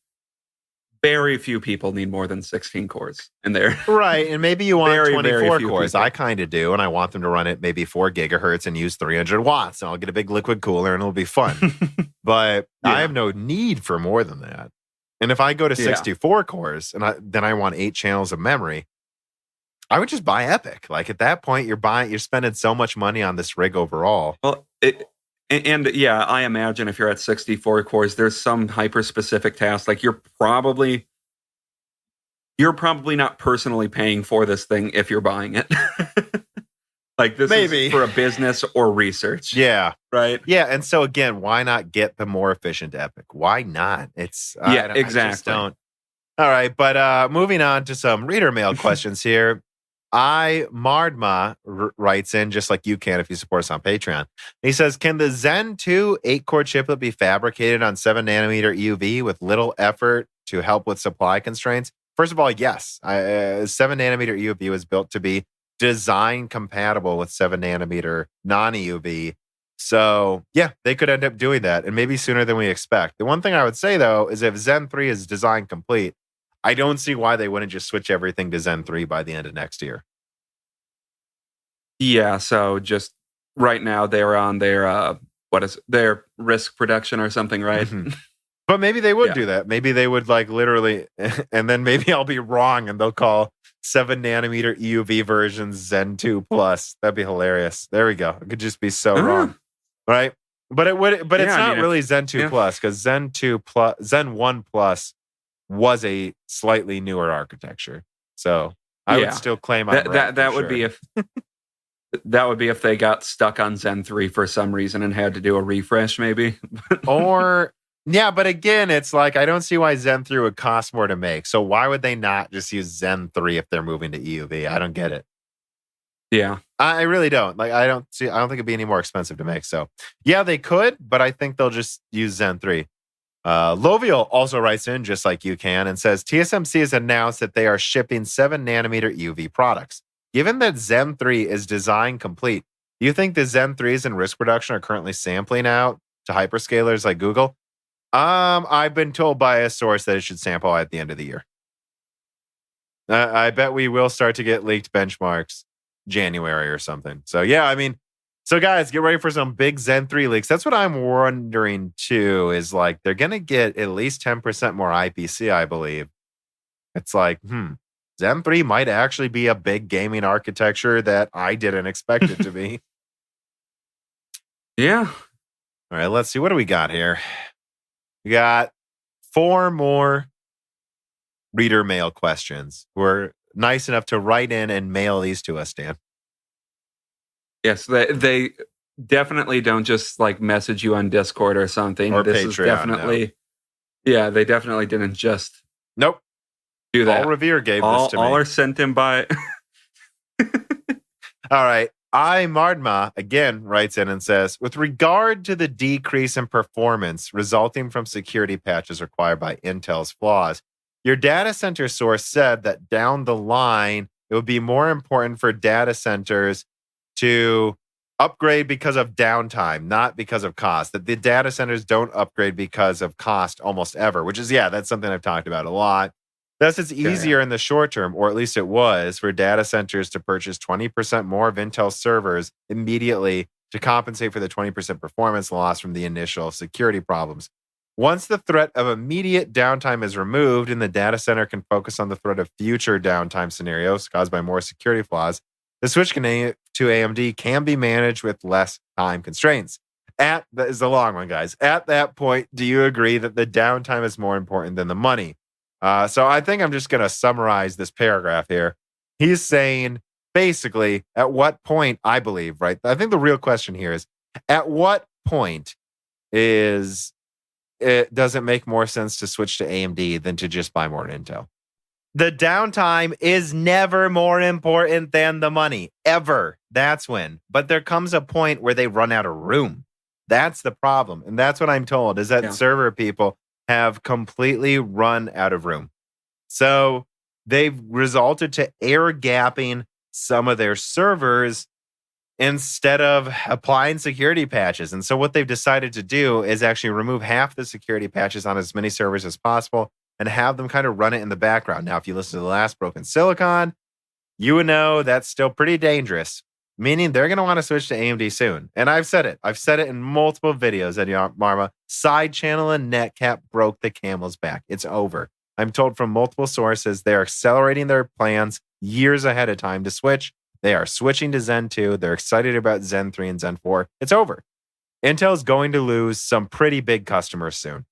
very few people need more than 16 cores in there. Right. And maybe you want 24 very cores. People. I kind of do. And I want them to run at maybe 4 gigahertz and use 300 watts. And I'll get a big liquid cooler and it'll be fun. But I have no need for more than that. And if I go to 64 cores and then I want 8 channels of memory, I would just buy Epic. Like at that point, you're spending so much money on this rig overall. Well, I imagine if you're at 64 cores, there's some hyper-specific task. Like you're probably not personally paying for this thing if you're buying it. Like this is for a business or research. Yeah. Right? Yeah. And so again, why not get the more efficient Epic? Why not? Exactly. I just don't. All right. But moving on to some reader mail questions here. Mardma writes in, just like you can if you support us on Patreon. He says, can the Zen 2 8-core chiplet be fabricated on 7nm EUV with little effort to help with supply constraints? First of all, yes. 7nm EUV was built to be design compatible with 7nm non-EUV. So, yeah, they could end up doing that, and maybe sooner than we expect. The one thing I would say, though, is if Zen 3 is design complete, I don't see why they wouldn't just switch everything to Zen 3 by the end of next year. Yeah, so just right now they're on their their risk production or something, right? Mm-hmm. But maybe they would do that. Maybe they would like literally, and then maybe I'll be wrong and they'll call 7nm EUV versions Zen 2 Plus. That'd be hilarious. There we go. It could just be so wrong, right? But it would. But it's not really Zen 2 Plus, because Zen 1 Plus was a slightly newer architecture. So I would still claim that would be if that would be if they got stuck on Zen 3 for some reason and had to do a refresh, maybe. Or Yeah, but again, it's like I don't see why Zen 3 would cost more to make. So why would they not just use Zen 3 if they're moving to EUV? I don't get it. Yeah. I really don't. Like I don't think it'd be any more expensive to make. So yeah, they could, but I think they'll just use Zen 3. Loviel also writes in just like you can and says TSMC has announced that they are shipping 7 nanometer EUV products. Given that Zen 3 is design complete, do you think the Zen 3s in risk production are currently sampling out to hyperscalers like Google? I've been told by a source that it should sample at the end of the year. I bet we will start to get leaked benchmarks January or something. So yeah, I mean, so guys, get ready for some big Zen 3 leaks. That's what I'm wondering too, is like they're going to get at least 10% more IPC, I believe. It's like, Zen 3 might actually be a big gaming architecture that I didn't expect it to be. Yeah. All right, let's see. What do we got here? We got 4 more reader mail questions. We're nice enough to write in and mail these to us, Dan. Yes, they definitely don't just like message you on Discord or something. Or this Patreon, is definitely, yeah, they definitely didn't just Nope. do that. Paul Revere gave this to me. All are sent in by. All right. Mardma again writes in and says, with regard to the decrease in performance resulting from security patches required by Intel's flaws, your data center source said that down the line, it would be more important for data centers to upgrade because of downtime, not because of cost. That the data centers don't upgrade because of cost almost ever, which is, that's something I've talked about a lot. Thus, it's easier in the short term, or at least it was, for data centers to purchase 20% more of Intel servers immediately to compensate for the 20% performance loss from the initial security problems. Once the threat of immediate downtime is removed and the data center can focus on the threat of future downtime scenarios caused by more security flaws, the switch to AMD can be managed with less time constraints. That is the long one, guys. At that point, do you agree that the downtime is more important than the money? So I think I'm just going to summarize this paragraph here. He's saying, basically, at what point, I believe, right? I think the real question here is, at what point does it make more sense to switch to AMD than to just buy more Intel? The downtime is never more important than the money, ever. That's when. But there comes a point where they run out of room. That's the problem. And that's what I'm told, is that server people have completely run out of room. So they've resulted to air gapping some of their servers instead of applying security patches. And so what they've decided to do is actually remove half the security patches on as many servers as possible and have them kind of run it in the background. Now, if you listen to the last Broken Silicon, you would know that's still pretty dangerous, meaning they're going to want to switch to AMD soon. And I've said it. I've said it in multiple videos at Marma. Side channel and netcap broke the camel's back. It's over. I'm told from multiple sources they're accelerating their plans years ahead of time to switch. They are switching to Zen 2. They're excited about Zen 3 and Zen 4. It's over. Intel's going to lose some pretty big customers soon.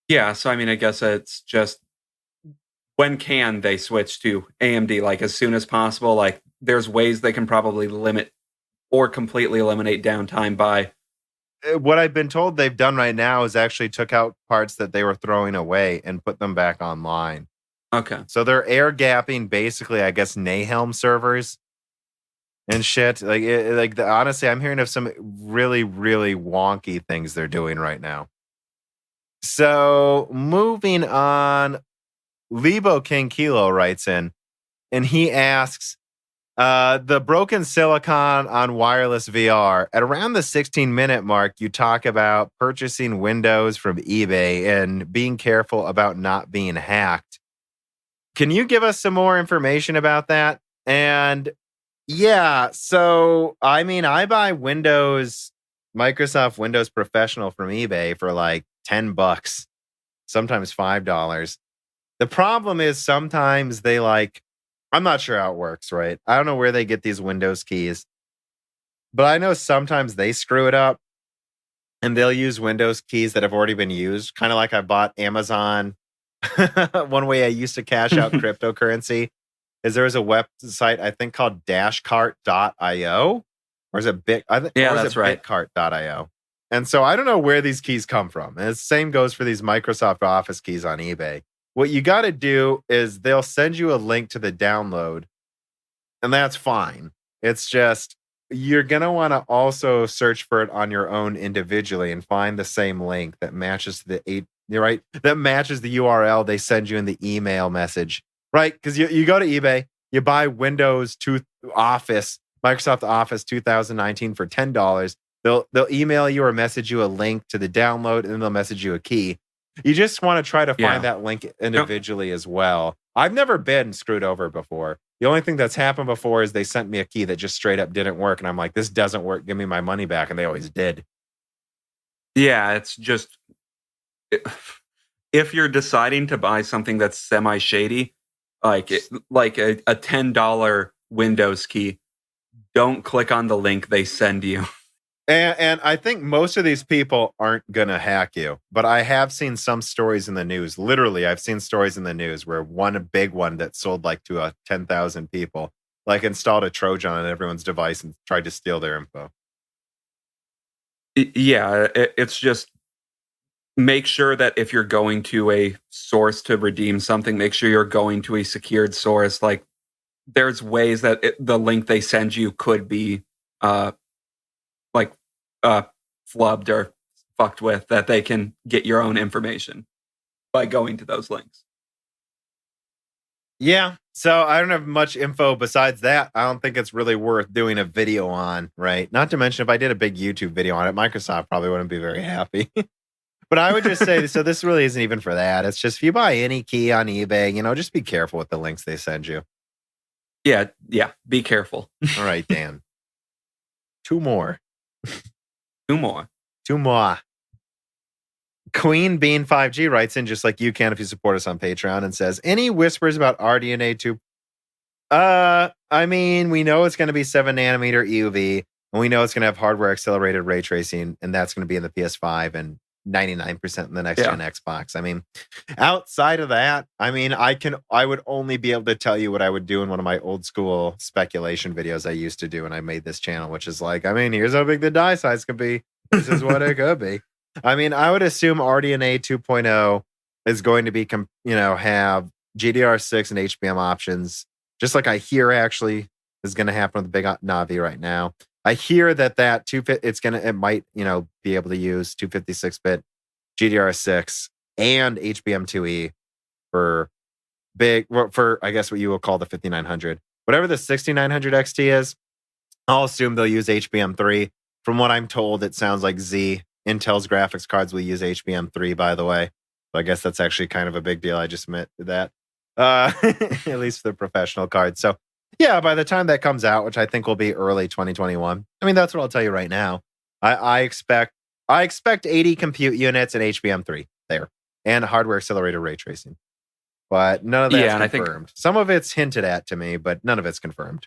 Yeah, so I mean, I guess it's just, when can they switch to AMD? Like as soon as possible? Like there's ways they can probably limit or completely eliminate downtime by. What I've been told they've done right now is actually took out parts that they were throwing away and put them back online. Okay. So they're air gapping basically, I guess, Nahelm servers and shit. Honestly, I'm hearing of some really, really wonky things they're doing right now. So moving on, Lebo King Kilo writes in, and he asks, the broken silicon on wireless VR, at around the 16-minute mark, you talk about purchasing Windows from eBay and being careful about not being hacked. Can you give us some more information about that? And yeah, so I mean, I buy Microsoft Windows Professional from eBay for like $10, sometimes $5. The problem is sometimes they I'm not sure how it works, right? I don't know where they get these Windows keys, but I know sometimes they screw it up and they'll use Windows keys that have already been used. Kind of like I bought Amazon. One way I used to cash out cryptocurrency is there was a website, I think called dashcart.io, or is it Bit? Yeah, that's right. Bitcart.io. And so I don't know where these keys come from. And the same goes for these Microsoft Office keys on eBay. What you got to do is they'll send you a link to the download, and that's fine. It's just you're going to want to also search for it on your own individually and find the same link that matches that matches the URL they send you in the email message, right? Because you go to eBay, you buy Windows 2 Office, Microsoft Office 2019 for $10. They'll email you or message you a link to the download, and then they'll message you a key. You just want to try to find that link individually as well. I've never been screwed over before. The only thing that's happened before is they sent me a key that just straight up didn't work. And I'm like, this doesn't work. Give me my money back. And they always did. Yeah, it's just, if you're deciding to buy something that's semi-shady, like a $10 Windows key, don't click on the link they send you. And I think most of these people aren't going to hack you. But I have seen some stories in the news. Literally, I've seen stories in the news where one big one that sold like to 10,000 people, like installed a Trojan on everyone's device and tried to steal their info. Yeah, it's just make sure that if you're going to a source to redeem something, make sure you're going to a secured source. Like, there's ways that the link they send you could be flubbed or fucked with, that they can get your own information by going to those links. Yeah, so I don't have much info besides that. I don't think it's really worth doing a video on, right? Not to mention, if I did a big YouTube video on it, Microsoft probably wouldn't be very happy. But I would just say, so this really isn't even for that. It's just if you buy any key on eBay, just be careful with the links they send you. Yeah, be careful. All right, Dan. Two more. Queen Bean 5G writes in just like you can if you support us on Patreon and says, any whispers about RDNA 2? I mean, we know it's going to be 7 nanometer EUV, and we know it's going to have hardware accelerated ray tracing, and that's going to be in the PS5 and 99% in the next gen Xbox. I mean, outside of that, I mean, I would only be able to tell you what I would do in one of my old school speculation videos I used to do when I made this channel, which is like, I mean, here's how big the die size could be. This is what it could be. I mean, I would assume RDNA 2.0 is going to be, have GDR6 and HBM options, just like I hear actually is going to happen with the big Navi right now. I hear that it might, be able to use 256-bit GDR6 and HBM2E for I guess what you will call the 5900. Whatever the 6900 XT is, I'll assume they'll use HBM3. From what I'm told, it sounds like Intel's graphics cards will use HBM3, by the way. So I guess that's actually kind of a big deal. I just admit that, at least for the professional cards. So yeah, by the time that comes out, which I think will be early 2021, I mean, that's what I'll tell you right now. I expect 80 compute units and HBM3 there, and hardware accelerated ray tracing. But none of that's confirmed. Some of it's hinted at to me, but none of it's confirmed.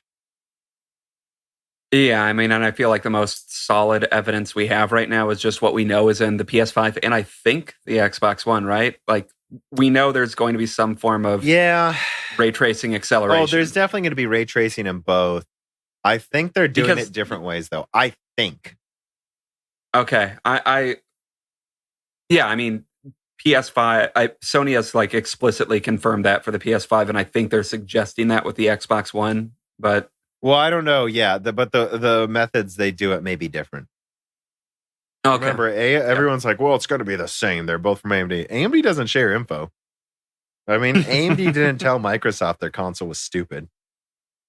Yeah, I mean, and I feel like the most solid evidence we have right now is just what we know is in the PS5 and I think the Xbox One, right? Like, we know there's going to be some form of ray tracing acceleration. Oh, there's definitely going to be ray tracing in both. I think they're doing it different ways, though. I think. Okay. I mean, PS5, Sony has like explicitly confirmed that for the PS5, and I think they're suggesting that with the Xbox One, but... Well, I don't know. Yeah, but the methods they do it may be different. Okay. Remember, everyone's like, well, it's going to be the same. They're both from AMD. AMD doesn't share info. I mean, AMD didn't tell Microsoft their console was stupid.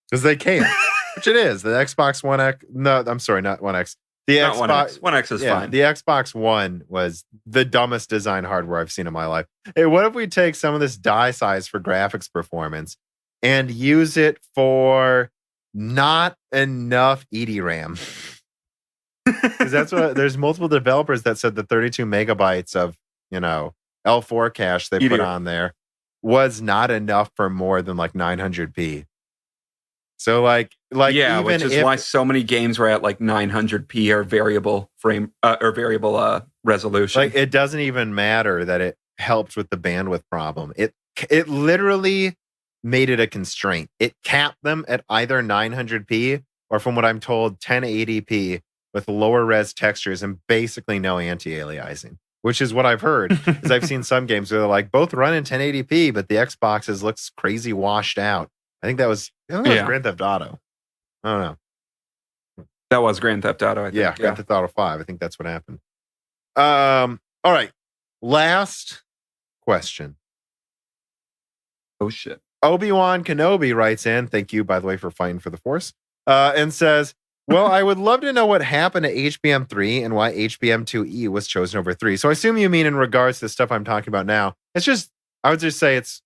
Because they can't. Which it is. The Xbox One X... No, I'm sorry, not One X. The not Xbox... One X. One X is fine. The Xbox One was the dumbest design hardware I've seen in my life. Hey, what if we take some of this die size for graphics performance and use it for not enough EDRAM? Because that's what there's multiple developers that said the 32 megabytes of L4 cache they put on there was not enough for more than like 900p. So like yeah, which is why so many games were at like 900p or variable frame or variable resolution. Like, it doesn't even matter that it helped with the bandwidth problem. It literally made it a constraint. It capped them at either 900p or, from what I'm told, 1080p with lower res textures and basically no anti-aliasing, which is what I've heard. Because I've seen some games where they're like both run in 1080p, but the Xboxes looks crazy washed out. I think that was Grand Theft Auto. I don't know. That was Grand Theft Auto, I think. Grand Theft Auto 5. I think that's what happened. All right. Last question. Oh, shit. Obi-Wan Kenobi writes in, thank you, by the way, for fighting for the Force, and says, well, I would love to know what happened to HBM3 and why HBM2E was chosen over 3. So I assume you mean in regards to the stuff I'm talking about now. I would just say it's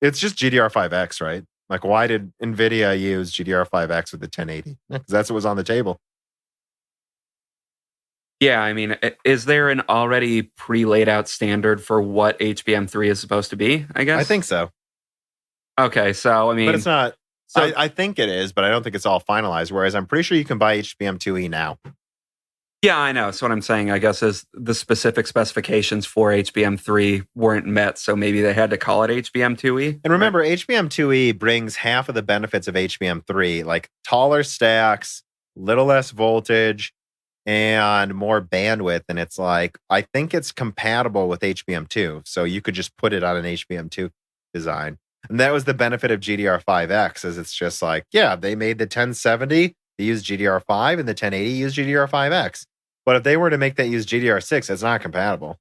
just GDR5X, right? Like, why did Nvidia use GDR5X with the 1080? Because that's what was on the table. Yeah, I mean, is there an already pre-laid out standard for what HBM3 is supposed to be, I guess? I think so. Okay, so, I mean... But it's not... So, I think it is, but I don't think it's all finalized, whereas I'm pretty sure you can buy HBM2E now. Yeah, I know. So what I'm saying, I guess, is the specific specifications for HBM3 weren't met, so maybe they had to call it HBM2E. And remember, right? HBM2E brings half of the benefits of HBM3, like taller stacks, little less voltage, and more bandwidth. And it's like, I think it's compatible with HBM2, so you could just put it on an HBM2 design. And that was the benefit of GDR5X, is it's just like, yeah, they made the 1070, they used GDR5, and the 1080 used GDR5X. But if they were to make that use GDR6, it's not compatible.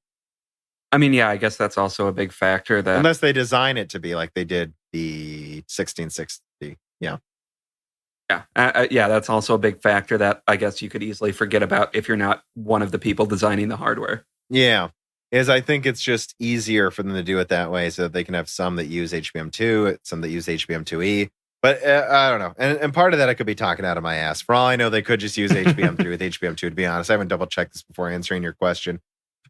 I mean, yeah, I guess that's also a big factor. That unless they design it to be like they did the 1660. Yeah. Yeah, that's also a big factor that I guess you could easily forget about if you're not one of the people designing the hardware. Yeah. I think it's just easier for them to do it that way so that they can have some that use HBM2, some that use HBM2E. But I don't know. And part of that I could be talking out of my ass. For all I know, they could just use HBM3 with HBM2, to be honest. I haven't double-checked this before answering your question.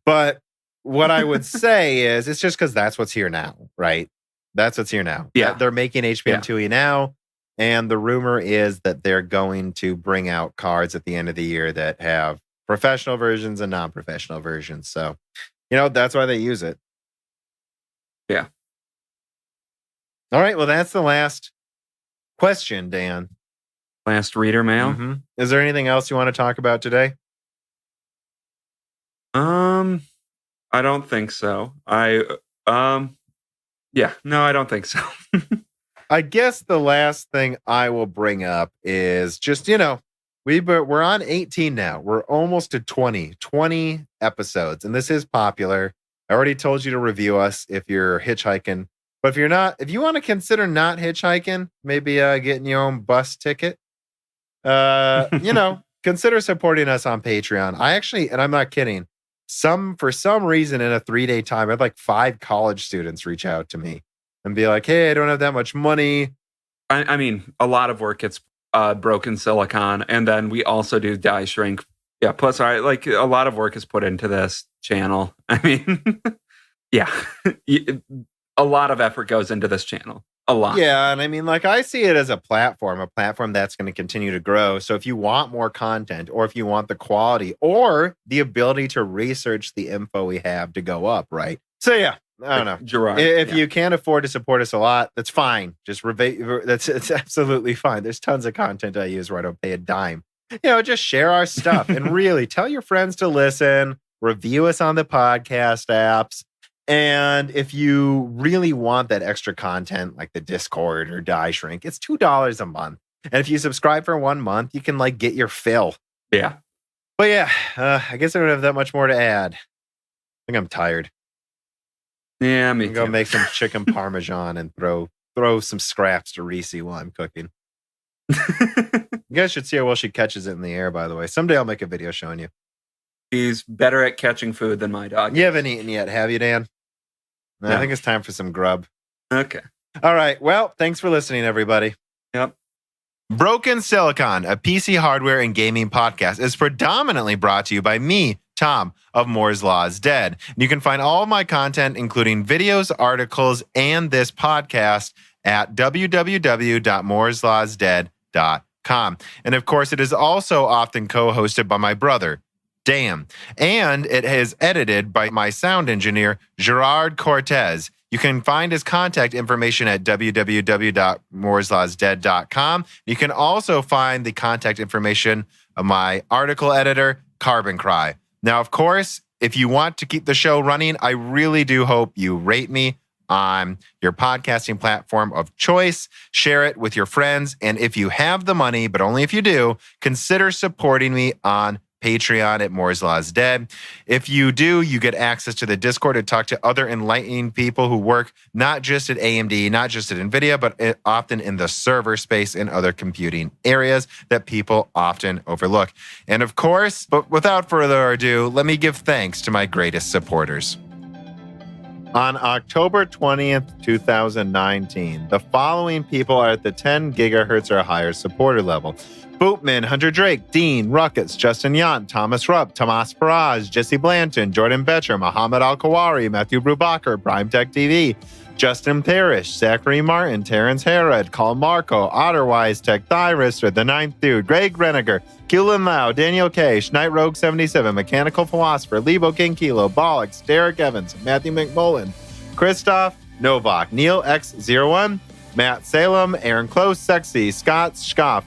But what I would say is it's just because that's what's here now, right? That's what's here now. Yeah. They're making HBM2E now, and the rumor is that they're going to bring out cards at the end of the year that have professional versions and non-professional versions. So, that's why they use it. Yeah. All right. Well, that's the last question, Dan. Last reader mail. Mm-hmm. Is there anything else you want to talk about today? I don't think so. I don't think so. I guess the last thing I will bring up is just, we're on 18 now. We're almost to 20 episodes, and this is popular. I already told you to review us if you're hitchhiking. But if you're not, if you want to consider not hitchhiking, maybe getting your own bus ticket, consider supporting us on Patreon. I actually, and I'm not kidding, for some reason in a 3-day time, I had like 5 college students reach out to me and be like, hey, I don't have that much money. I mean, a lot of work gets broken silicon, and then we also do die shrink. Yeah, plus a lot of work is put into this channel. I mean, yeah. A lot of effort goes into this channel. A lot. Yeah, and I mean, I see it as a platform that's going to continue to grow. So if you want more content, or if you want the quality or the ability to research the info we have to go up, right? So yeah, I don't know. Gerard, if you can't afford to support us a lot, that's fine. Just it's absolutely fine. There's tons of content I use where I don't pay a dime. Just share our stuff and really tell your friends to listen, review us on the podcast apps. And if you really want that extra content, like the Discord or Die Shrink, it's $2 a month. And if you subscribe for 1 month, you can get your fill. Yeah. But yeah, I guess I don't have that much more to add. I think I'm tired. Yeah, me too. Go make some chicken parmesan and throw some scraps to Reese while I'm cooking. You guys should see how well she catches it in the air, by the way. Someday I'll make a video showing you. He's better at catching food than my dog. You haven't eaten yet, have you, Dan? No. I think it's time for some grub. Okay. All right. Well, thanks for listening, everybody. Yep. Broken Silicon, a PC hardware and gaming podcast, is predominantly brought to you by me, Tom, of Moore's Law is Dead. You can find all of my content, including videos, articles, and this podcast at www.mooreslawsdead.com. And of course, it is also often co-hosted by my brother, Dan. And it is edited by my sound engineer, Gerard Cortez. You can find his contact information at www.mooreslawsdead.com. You can also find the contact information my article editor, Carbon Cry. Now, of course, if you want to keep the show running, I really do hope you rate me on your podcasting platform of choice, share it with your friends, and if you have the money, but only if you do, consider supporting me on Patreon at Moore's Law is Dead. If you do, you get access to the Discord to talk to other enlightening people who work not just at AMD, not just at Nvidia, but often in the server space and other computing areas that people often overlook. And of course, but without further ado, let me give thanks to my greatest supporters. On October 20th, 2019, the following people are at the 10 gigahertz or higher supporter level. Bootman, Hunter Drake, Dean, Ruckus, Justin Yant, Thomas Rupp, Tomas Faraz, Jesse Blanton, Jordan Betcher, Muhammad Al-Kawari, Matthew Brubacher, Prime Tech TV, Justin Parrish, Zachary Martin, Terrence Harrod, Carl Marco, Otterwise, Tech Thyrister, The Ninth Dude, Greg Reniger, Keelan Lau, Daniel K, Schnight Rogue 77, Mechanical Philosopher, Levo King Kilo, Bollocks, Derek Evans, Matthew McMullen, Christoph Novak, Neil X01, Matt Salem, Aaron Close, Sexy, Scott Schaff,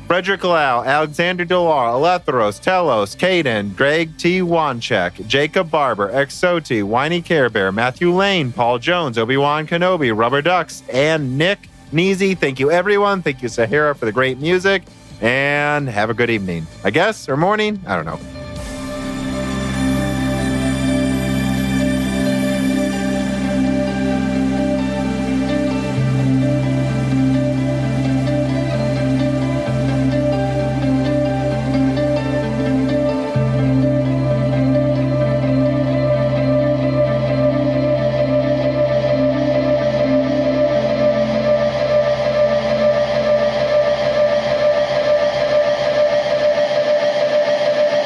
Frederick Lau, Alexander Delar, Alethros, Telos, Caden, Greg T. Wanchek, Jacob Barber, Exoti, Whiny Care Bear, Matthew Lane, Paul Jones, Obi-Wan Kenobi, Rubber Ducks, and Nick Neasy. Thank you, everyone. Thank you, Sahara, for the great music. And have a good evening, I guess, or morning. I don't know.